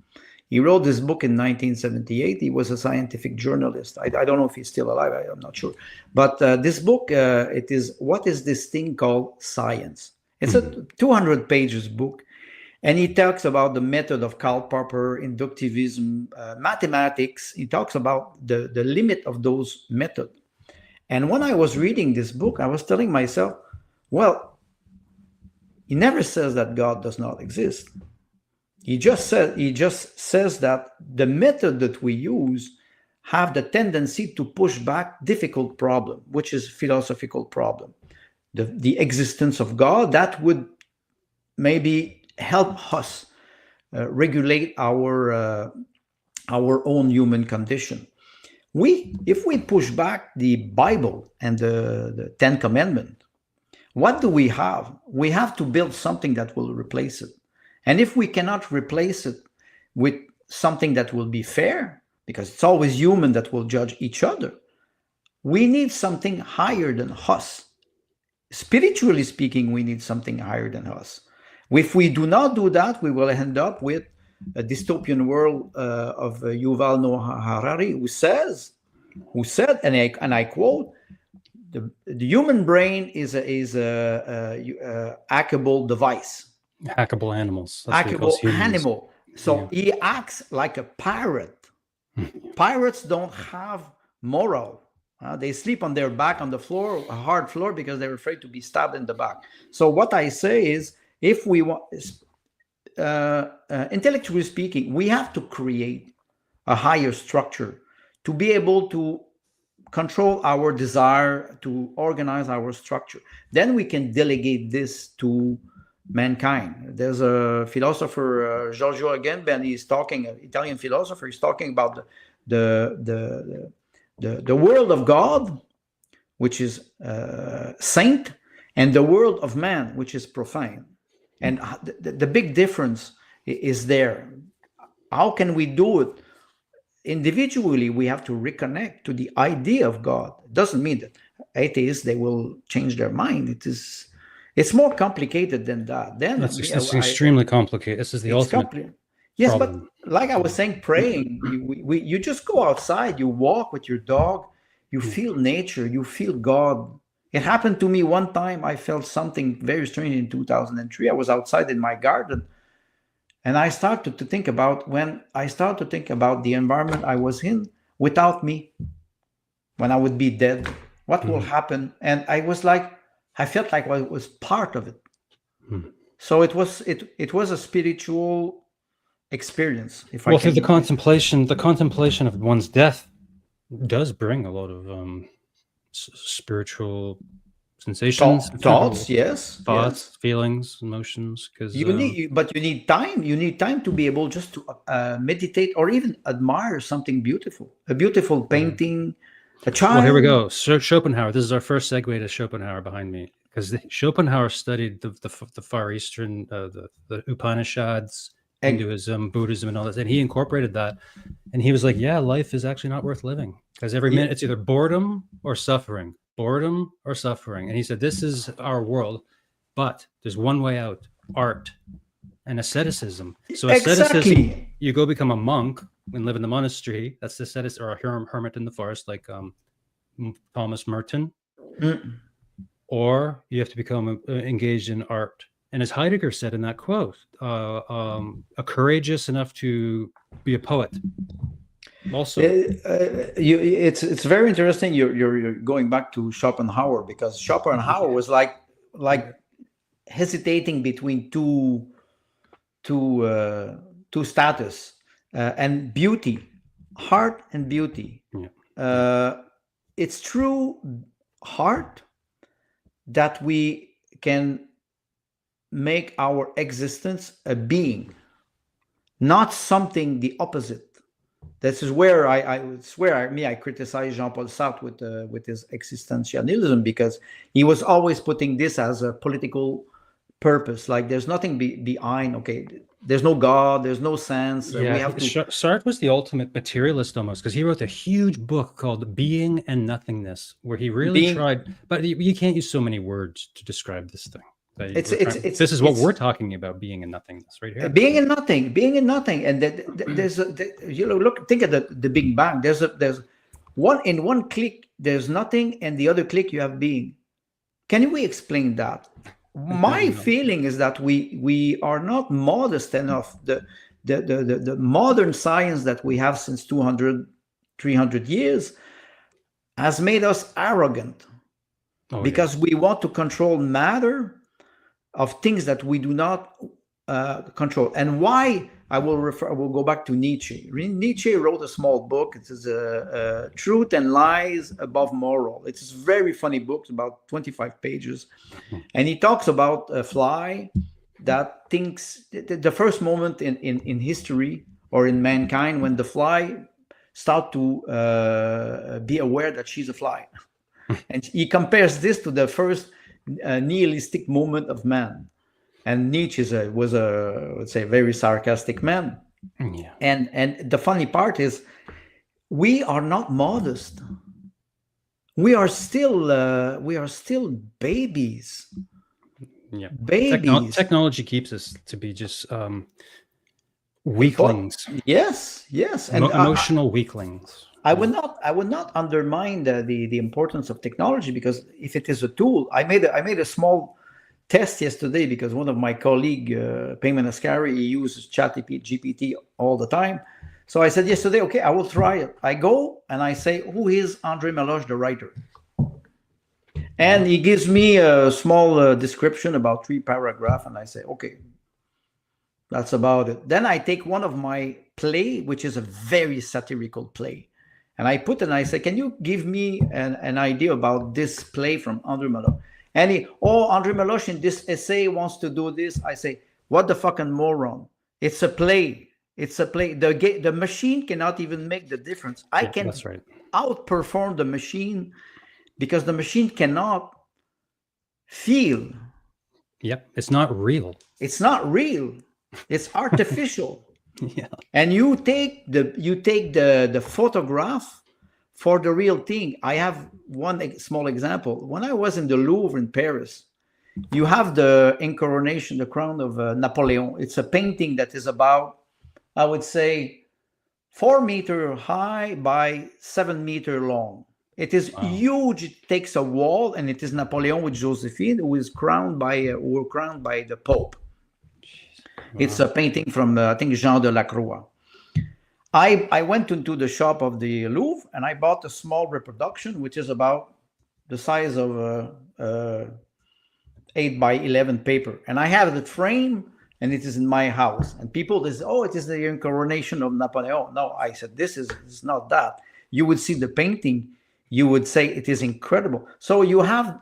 He wrote this book in 1978. He was a scientific journalist. I don't know if he's still alive. I'm not sure. But this book, it is, what is this thing called science? It's a 200 pages book. And he talks about the method of Karl Popper, inductivism, mathematics. He talks about the limit of those methods. And when I was reading this book, I was telling myself, well, he never says that God does not exist. He just says that the method that we use have the tendency to push back difficult problem, which is philosophical problem. The existence of God, that would maybe help us regulate our own human condition. If we push back the Bible and the Ten Commandments, what do we have? We have to build something that will replace it. And if we cannot replace it with something that will be fair, because it's always human that will judge each other, we need something higher than us. Spiritually speaking, we need something higher than us. If we do not do that, we will end up with a dystopian world of Yuval Noah Harari, who said, and I quote, the human brain is a hackable device. Hackable animals. Hackable animal. So he acts like a pirate. Pirates don't have moral. They sleep on their back on the floor, a hard floor, because they're afraid to be stabbed in the back. So what I say is, if we want, intellectually speaking, we have to create a higher structure to be able to control our desire, to organize our structure. Then we can delegate this to mankind. There's a philosopher, Giorgio Agamben, he's talking, an Italian philosopher, he's talking about the world of God, which is saint, and the world of man, which is profane. And the big difference is there. How can we do it? Individually, we have to reconnect to the idea of God. It doesn't mean that atheists, they will change their mind. It's more complicated than that. Then it's extremely complicated. This is the ultimate. Yes, problem. But like I was saying, praying, you just go outside, you walk with your dog, you feel nature, you feel God. It happened to me one time. I felt something very strange in 2003. I was outside in my garden, and I started to think about the environment I was in without me, when I would be dead, what will happen? And I felt like I was part of it. So it was a spiritual experience. Through the contemplation of one's death does bring a lot of spiritual sensations, thoughts, feelings, emotions. Because you need time. You need time to be able just to meditate or even admire something beautiful, a beautiful painting, A child. Well, here we go. So Schopenhauer. This is our first segue to Schopenhauer behind me, because Schopenhauer studied the Far Eastern, the Upanishads, Hinduism, Buddhism, and all this, and he incorporated that. And he was like, "Yeah, life is actually not worth living, because every minute it's either boredom or suffering, boredom or suffering." And he said, "This is our world, but there's one way out: art and asceticism." So asceticism, you go become a monk and live in the monastery. That's the ascetic, or a hermit in the forest, like Thomas Merton. Or you have to become engaged in art. And as Heidegger said in that quote, a courageous enough to be a poet. Also, it's very interesting. You're going back to Schopenhauer, because Schopenhauer was like hesitating between two status, and beauty, heart and beauty. It's through heart that we can make our existence a being, not something the opposite. This is where I criticize Jean-Paul Sartre with his existentialism, because he was always putting this as a political purpose. Like, there's nothing behind. Okay, there's no God, there's no sense. Yeah, we have to... Sartre was the ultimate materialist almost, because he wrote a huge book called Being and Nothingness, where he really tried. But you can't use so many words to describe this thing. This is what we're talking about: being and nothingness, right here. Being and nothing, and there's look, think of the Big Bang. There's one click there's nothing, and the other click you have being. Can we explain that? My feeling is that we are not modest enough. The modern science that we have since 200, 300 years has made us arrogant, because we want to control matter of things that we do not control. And why? I will go back to Nietzsche. Nietzsche wrote a small book. It is Truth and Lies Above Moral. It's a very funny book, about 25 pages. And he talks about a fly that thinks, the first moment in history or in mankind when the fly start to be aware that she's a fly. And he compares this to the first nihilistic moment of man. And Nietzsche was let's say, very sarcastic man. Yeah. And the funny part is, we are not modest. We are still babies. Yeah, babies. Technology keeps us to be just weaklings. Yes, and emotional weaklings. I would not undermine the importance of technology, because if it is a tool, I made a small test yesterday, because one of my colleague, Payman Ascari, he uses ChatGPT all the time. So I said yesterday, okay, I will try it. I go and I say, who is André Meloche, the writer? And he gives me a small description, about 3 paragraphs, and I say, okay, that's about it. Then I take one of my play, which is a very satirical play, and I put, and I say, can you give me an idea about this play from André Meloche? And André Meloche in this essay wants to do this. I say, what the fucking moron? It's a play. It's a play. The machine cannot even make the difference. I can outperform the machine, because the machine cannot feel. Yep, it's not real. It's not real. It's artificial. Yeah. And you take the photograph for the real thing. I have one small example. When I was in the Louvre in Paris, you have the incoronation, the crown of Napoleon. It's a painting that is about, I would say, 4 meters high by 7 meters long. It is huge. It takes a wall, and it is Napoleon with Josephine, who is crowned by the Pope. Wow. It's a painting from I think Jean de la Croix. I went into the shop of the Louvre, and I bought a small reproduction, which is about the size of 8 by 11 paper, and I have the frame, and it is in my house. And people say, "Oh, it is the incoronation of Napoleon." No, I said, this is not that. You would see the painting, you would say it is incredible. So you have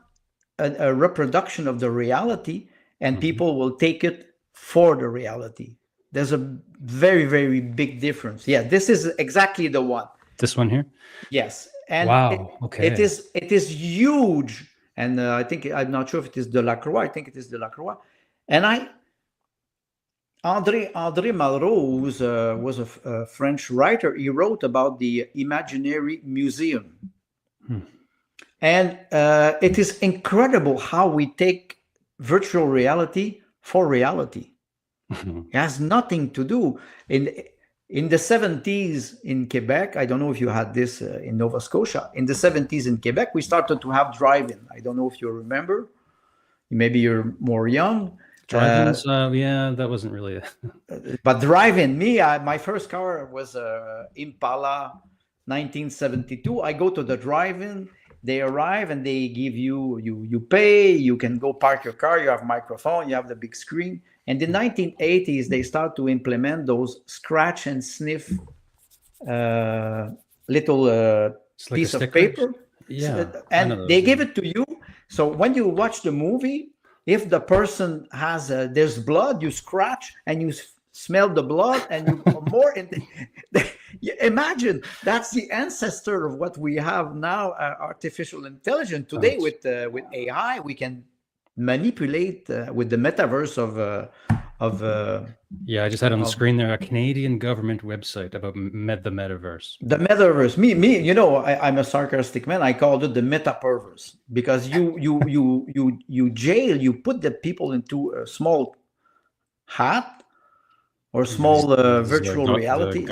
a reproduction of the reality, and people will take it for the reality. There's a very, very big difference. Yeah, this is exactly the one. This one here? Yes. And wow. Okay. it is huge. And I'm not sure if it is Delacroix. I think it is Delacroix. And André Malraux was a French writer. He wrote about the imaginary museum. And it is incredible how we take virtual reality for reality. It has nothing to do. In the 70s in Quebec, I don't know if you had this in Nova Scotia. In the 70s in Quebec, we started to have drive-in. I don't know if you remember. Maybe you're more young. Drive-ins, yeah, that wasn't really but drive-in, my first car was Impala 1972. I go to the drive-in, they arrive and they give you pay, you can go park your car, you have microphone, you have the big screen. And in the 1980s, they start to implement those scratch and sniff little piece of paper. Yeah, and they give it to you. So when you watch the movie, if the person has there's blood, you scratch and you smell the blood, and you are more in imagine that's the ancestor of what we have now, artificial intelligence today. With AI, we can manipulate with the metaverse of yeah, I just had on the screen there a Canadian government website about the metaverse. The metaverse. Me, you know, I'm a sarcastic man. I called it the metaperverse, because you jail, you put the people into a small hat or small virtual reality,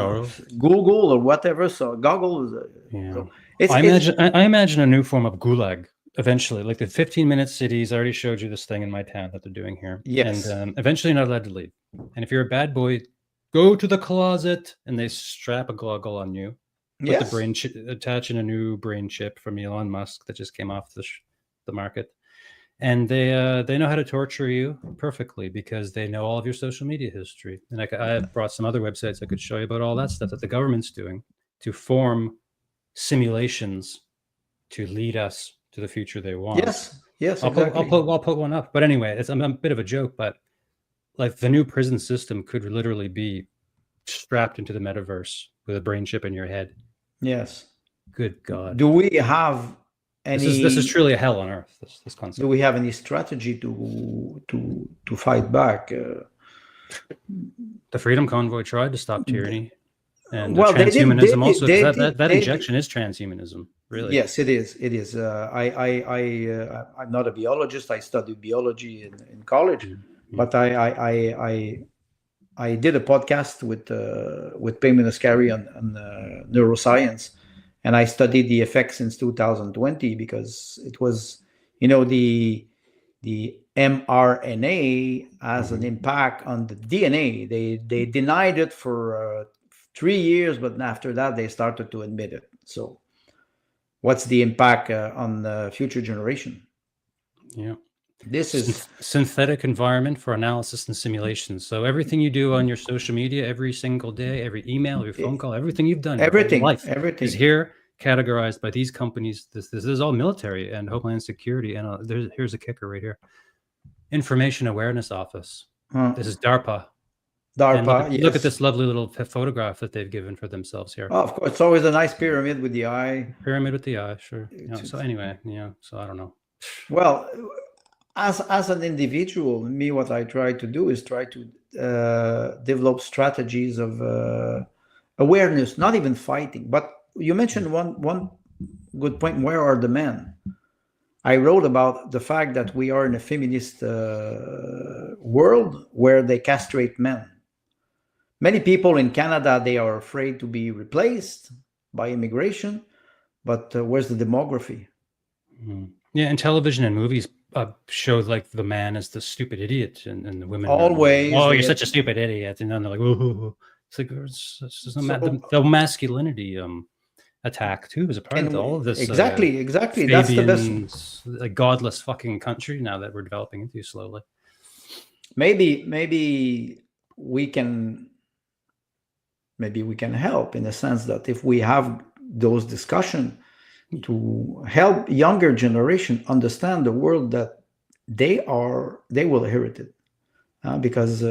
Google or whatever. So goggles. Yeah. So I imagine a new form of gulag. Eventually, like the 15-minute cities, I already showed you this thing in my town that they're doing here. Yes. And eventually you're not allowed to leave. And if you're a bad boy, go to the closet, and they strap a goggle on you. Put the brain attach in a new brain chip from Elon Musk that just came off the market. And they know how to torture you perfectly, because they know all of your social media history. And I brought some other websites I could show you about all that stuff that the government's doing to form simulations to lead us to the future they want. Yes, exactly. I'll put one up. But anyway, it's a bit of a joke, but like the new prison system could literally be strapped into the metaverse with a brain chip in your head. Yes. Good God. Do we have any? This is truly a hell on earth. This concept. Do we have any strategy to fight back? The Freedom Convoy tried to stop tyranny. And transhumanism also. That injection is transhumanism, really. Yes, it is. It is. I'm not a biologist. I studied biology in college, but I did a podcast with Payman Ascari on neuroscience, and I studied the effects since 2020, because it was, the mRNA has an impact on the DNA. They denied it for 3 years, but after that they started to admit it. So what's the impact on the future generation? Yeah, this is synthetic environment for analysis and simulation. So everything you do on your social media every single day, every email, every phone call, everything you've done, everything is here categorized by these companies. This is all military and Homeland Security. And here's a kicker right here: Information Awareness Office. This is DARPA. Look at this lovely little photograph that they've given for themselves here. Oh, of course, it's always a nice pyramid with the eye. Pyramid with the eye, sure. So anyway, so I don't know. Well, as an individual, what I try to do is try to develop strategies of awareness, not even fighting. But you mentioned one good point. Where are the men? I wrote about the fact that we are in a feminist world where they castrate men. Many people in Canada, they are afraid to be replaced by immigration, but where's the demography? Yeah, and television and movies show like the man as the stupid idiot, and the women always. Like, you're such a stupid idiot, and then they're like, "Ooh." It's like the masculinity attack too is a part of all of this. Exactly. That's the best. Like godless fucking country now that we're developing into slowly. Maybe we can help, in the sense that if we have those discussions to help younger generation understand the world that they will inherit it, because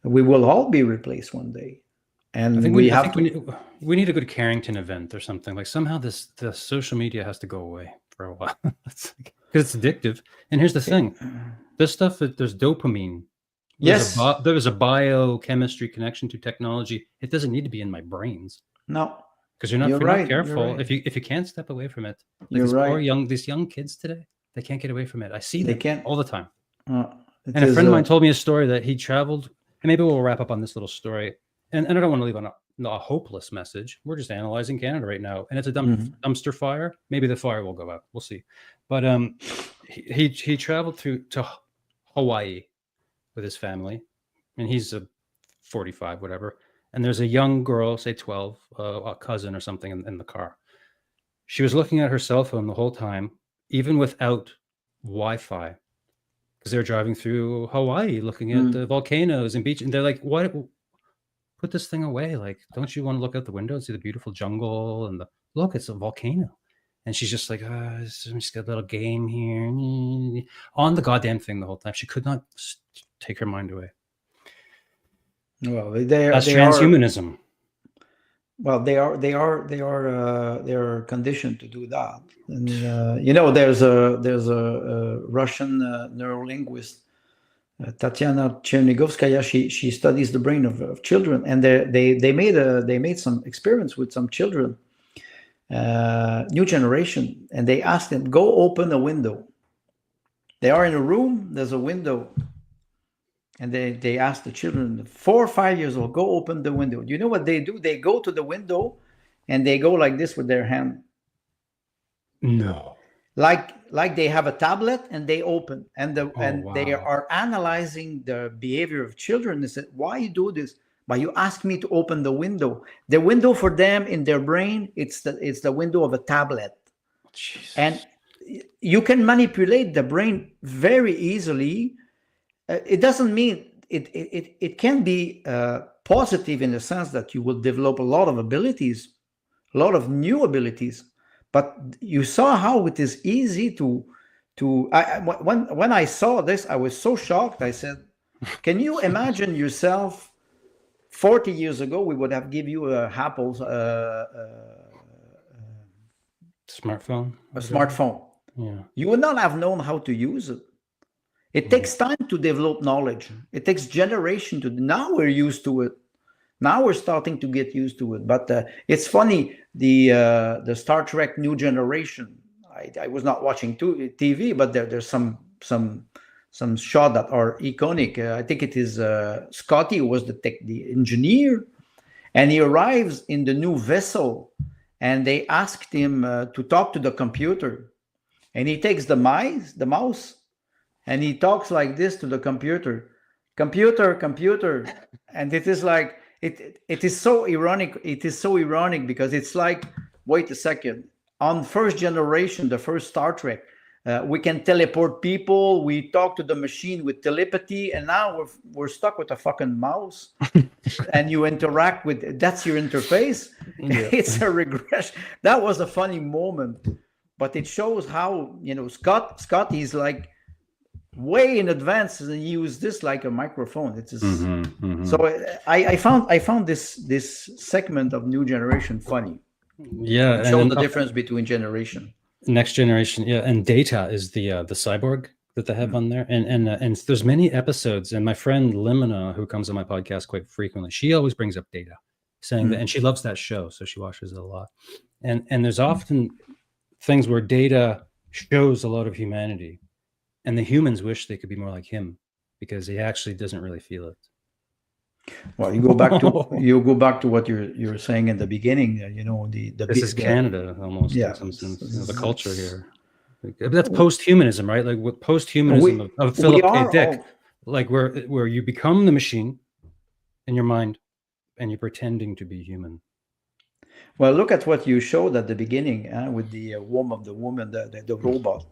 we will all be replaced one day. And I think we I have think to. we need a good Carrington event or something. Like somehow the social media has to go away for a while. Because it's addictive. And here's the thing: this stuff that there's dopamine. Yes. There's a biochemistry connection to technology. It doesn't need to be in my brains No. because if you're not careful, if you can't step away from it, like You're right. these young kids today, they can't get away from it. I see They them can't. all the time. It And a is, friend of mine told me a story that he traveled, and maybe we'll wrap up on this little story. And I don't want to leave on a hopeless message. We're just analyzing Canada right now, and it's a dumpster fire. Maybe the fire will go out. We'll see. But he traveled to Hawaii with his family, and he's a 45, whatever. And there's a young girl, say 12, a cousin or something in the car. She was looking at her cell phone the whole time, even without Wi-Fi, because they're driving through Hawaii, looking at the volcanoes and beach. And they're like, what? Put this thing away. Like, don't you want to look out the window and see the beautiful jungle and look, it's a volcano. And she's just like, just got a little game here on the goddamn thing the whole time. She could not take her mind away. Well, that's transhumanism. They are conditioned to do that. And there's a Russian neurolinguist, Tatiana Chernigovskaya. She studies the brain of children, and they made some experiments with some children, new generation, and they asked them, go open a window. They are in a room, there's a window, and they asked the children, 4 or 5 years old, go open the window. Do you know what they do? They go to the window and they go like this with their hand. No. Like they have a tablet and they open, and they are analyzing the behavior of children. They said, why you do this? But you ask me to open the window. The window for them in their brain, it's the window of a tablet. Jesus. And you can manipulate the brain very easily. It doesn't mean it can be positive in the sense that you will develop a lot of abilities, a lot of new abilities. But you saw how it is easy to when I saw this, I was so shocked. I said, can you imagine yourself 40 years ago? We would have given you Apple's smartphone. A smartphone. Yeah. You would not have known how to use it. It takes time to develop knowledge. It takes generation to. Now we're used to it. Now we're starting to get used to it. But it's funny, the Star Trek New Generation. I was not watching TV, but there's some shots that are iconic. I think it is Scotty, who was the engineer, and he arrives in the new vessel, and they asked him to talk to the computer, and he takes the mouse. And he talks like this to the computer, and it is like it is so ironic. It is so ironic because it's like, wait a second, on first generation, the first Star Trek, we can teleport people. We talk to the machine with telepathy, and now we're stuck with a fucking mouse, and you interact with. That's your interface. Yeah. It's a regression. That was a funny moment, but it shows how Scott is like way in advance and use this like a microphone. It is so I found this segment of New Generation funny. Yeah, it shows the difference between generation. Next Generation, yeah, and Data is the cyborg that they have on there, and there's many episodes. And my friend Limina, who comes on my podcast quite frequently, she always brings up Data, saying that, and she loves that show, so she watches it a lot. And there's often things where Data shows a lot of humanity. And the humans wish they could be more like him because he actually doesn't really feel it. Well, you go back to what you're saying in the beginning. This is Canada almost. Yeah, in some sense, the culture here. That's post-humanism, right? Like with post-humanism of Philip K. Dick, like where you become the machine in your mind, and you're pretending to be human. Well, look at what you showed at the beginning with the womb of the woman, the robot.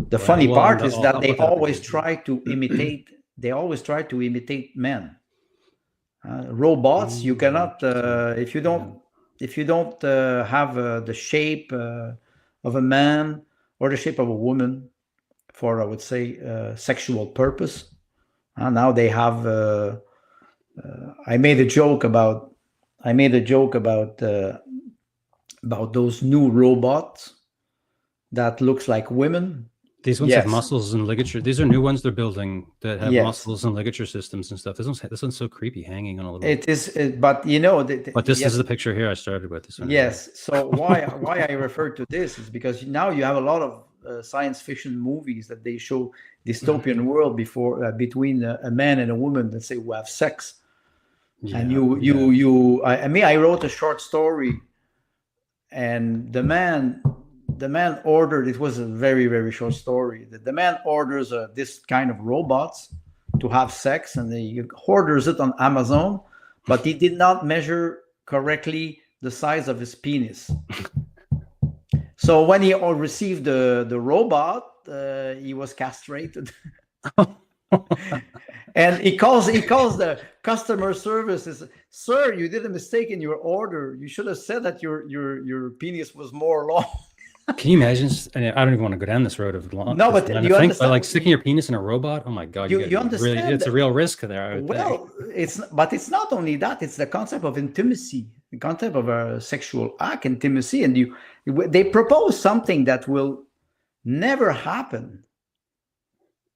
The funny part is that they always try to imitate. They always try to imitate men. Robots, you cannot if you don't have the shape of a man or the shape of a woman for, I would say, sexual purpose. Now they have. I made a joke about I made a joke about those new robots that looks like women. These ones have muscles and ligature. These are new ones they're building that have muscles and ligature systems and stuff. This one's so creepy, hanging on a little. It is, but you know. But this is the picture here I started with. This one. Yes. So why I refer to this is because now you have a lot of science fiction movies that they show dystopian world between a man and a woman, let's say, who have sex. Yeah, and I wrote a short story, and the man ordered, it was a very, very short story, that the man orders this kind of robots to have sex, and he orders it on Amazon, but he did not measure correctly the size of his penis. So when he received the robot, he was castrated. And he calls the customer service. Sir, you did a mistake in your order. You should have said that your penis was more long. Can you imagine? I don't even want to go down this road of long. No, but you understand. But like sticking your penis in a robot. Oh my God! You understand? Really, it's a real risk there. Well, it's not only that. It's the concept of intimacy, the concept of a sexual act, intimacy, and they propose something that will never happen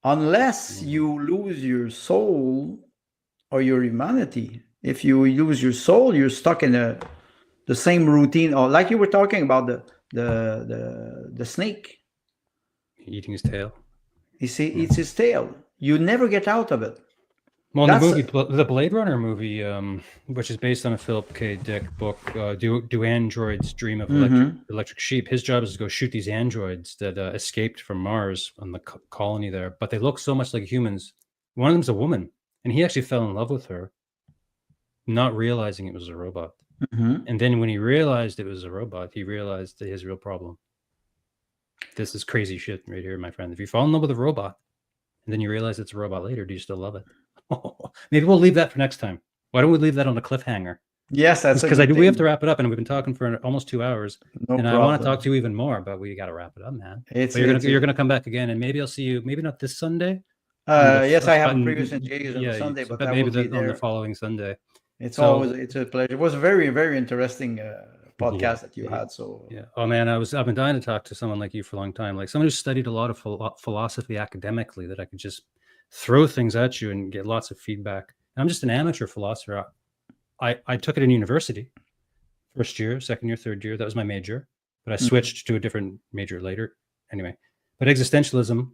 unless you lose your soul or your humanity. If you lose your soul, you're stuck in the same routine, or like you were talking about the snake eating his tail. You see, eats his tail. You never get out of it. Well, in the Blade Runner movie, which is based on a Philip K. Dick book, Do Androids Dream of Electric Sheep? His job is to go shoot these androids that escaped from Mars on the colony there, but they look so much like humans. One of them's a woman, and he actually fell in love with her, not realizing it was a robot. And then when he realized it was a robot, he realized that his real problem. This is crazy shit right here, my friend. If you fall in love with a robot, and then you realize it's a robot later, do you still love it? Maybe we'll leave that for next time. Why don't we leave that on a cliffhanger? Yes, that's because we have to wrap it up, and we've been talking for almost 2 hours. No and problem. I want to talk to you even more, but we got to wrap it up, man. You're gonna come back again, and maybe I'll see you. Maybe not this Sunday. Yes, I have a previous engagement on Sunday, but maybe on the following Sunday. It's a pleasure. It was a very, very interesting podcast that you had. So yeah. Oh man, I've been dying to talk to someone like you for a long time, like someone who's studied a lot of philosophy academically, that I could just throw things at you and get lots of feedback. And I'm just an amateur philosopher. I took it in university, first year, second year, third year. That was my major, but I switched to a different major later. Anyway, but existentialism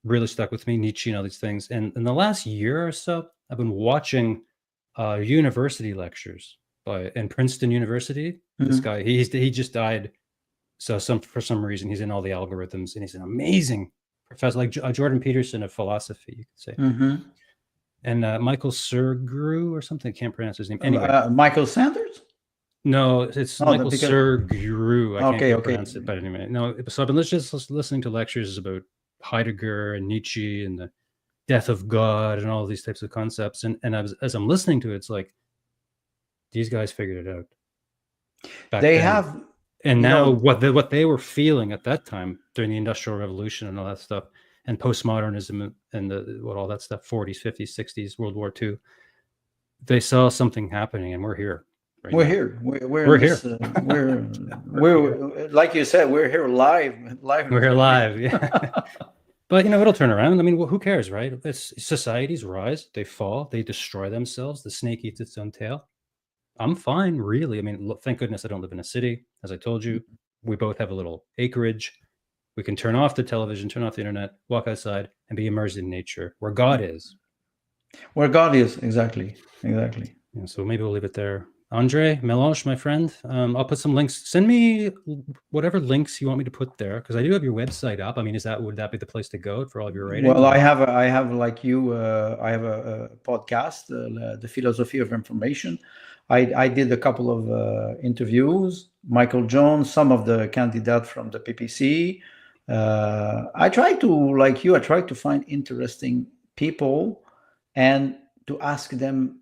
really stuck with me, Nietzsche and all these things. And in the last year or so, I've been watching university lectures in Princeton University. This guy, he just died. So for some reason, he's in all the algorithms, and he's an amazing professor, like Jordan Peterson of philosophy, you could say. And Michael Sergru or something, I can't pronounce his name. Anyway, Michael Sanders? No, it's Michael Sergru. I can't pronounce it, but anyway, no. So I've been just listening to lectures about Heidegger and Nietzsche and the death of God and all these types of concepts. And as I'm listening to it, it's like these guys figured it out. They have. And now what they were feeling at that time during the Industrial Revolution and all that stuff, and postmodernism and all that stuff, 40s, 50s, 60s, World War II, they saw something happening, and we're here. We're here. We're here. We're like you said, we're here live. We're here live. Yeah. But it'll turn around. I mean, who cares, right? Societies rise, they fall, they destroy themselves. The snake eats its own tail. I'm fine, really. I mean, thank goodness I don't live in a city. As I told you, we both have a little acreage. We can turn off the television, turn off the internet, walk outside, and be immersed in nature, where God is. Where God is, exactly. Yeah, so maybe we'll leave it there. Andre, Meloche, my friend, I'll put some links. Send me whatever links you want me to put there, because I do have your website up. I mean, would that be the place to go for all of your ratings? Well, I have like you. I have a podcast, the Philosophy of Information. I did a couple of interviews. Michael Jones, some of the candidates from the PPC. I try to find interesting people and to ask them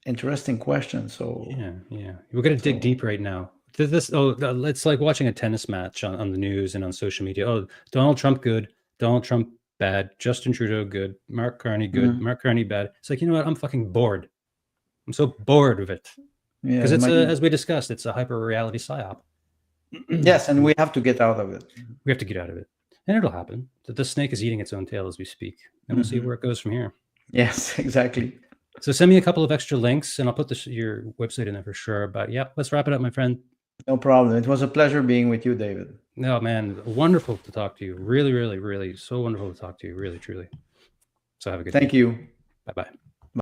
interesting questions. So yeah, we're gonna dig deep right now. It's like watching a tennis match on the news and on social media. Oh, Donald Trump good, Donald Trump bad, Justin Trudeau good, Mark Carney good, Mark Carney bad. It's like, you know what? I'm fucking bored. I'm so bored of it. Because it's as we discussed, it's a hyper reality psyop. Yes, and we have to get out of it. We have to get out of it, and it'll happen. The snake is eating its own tail as we speak, and we'll see where it goes from here. Yes, exactly. So send me a couple of extra links, and I'll put your website in there for sure. But yeah, let's wrap it up, my friend. No problem. It was a pleasure being with you, David. No, man, wonderful to talk to you. Really, really, really, so wonderful to talk to you. Really, truly. So have a good day. Thank you. Bye-bye.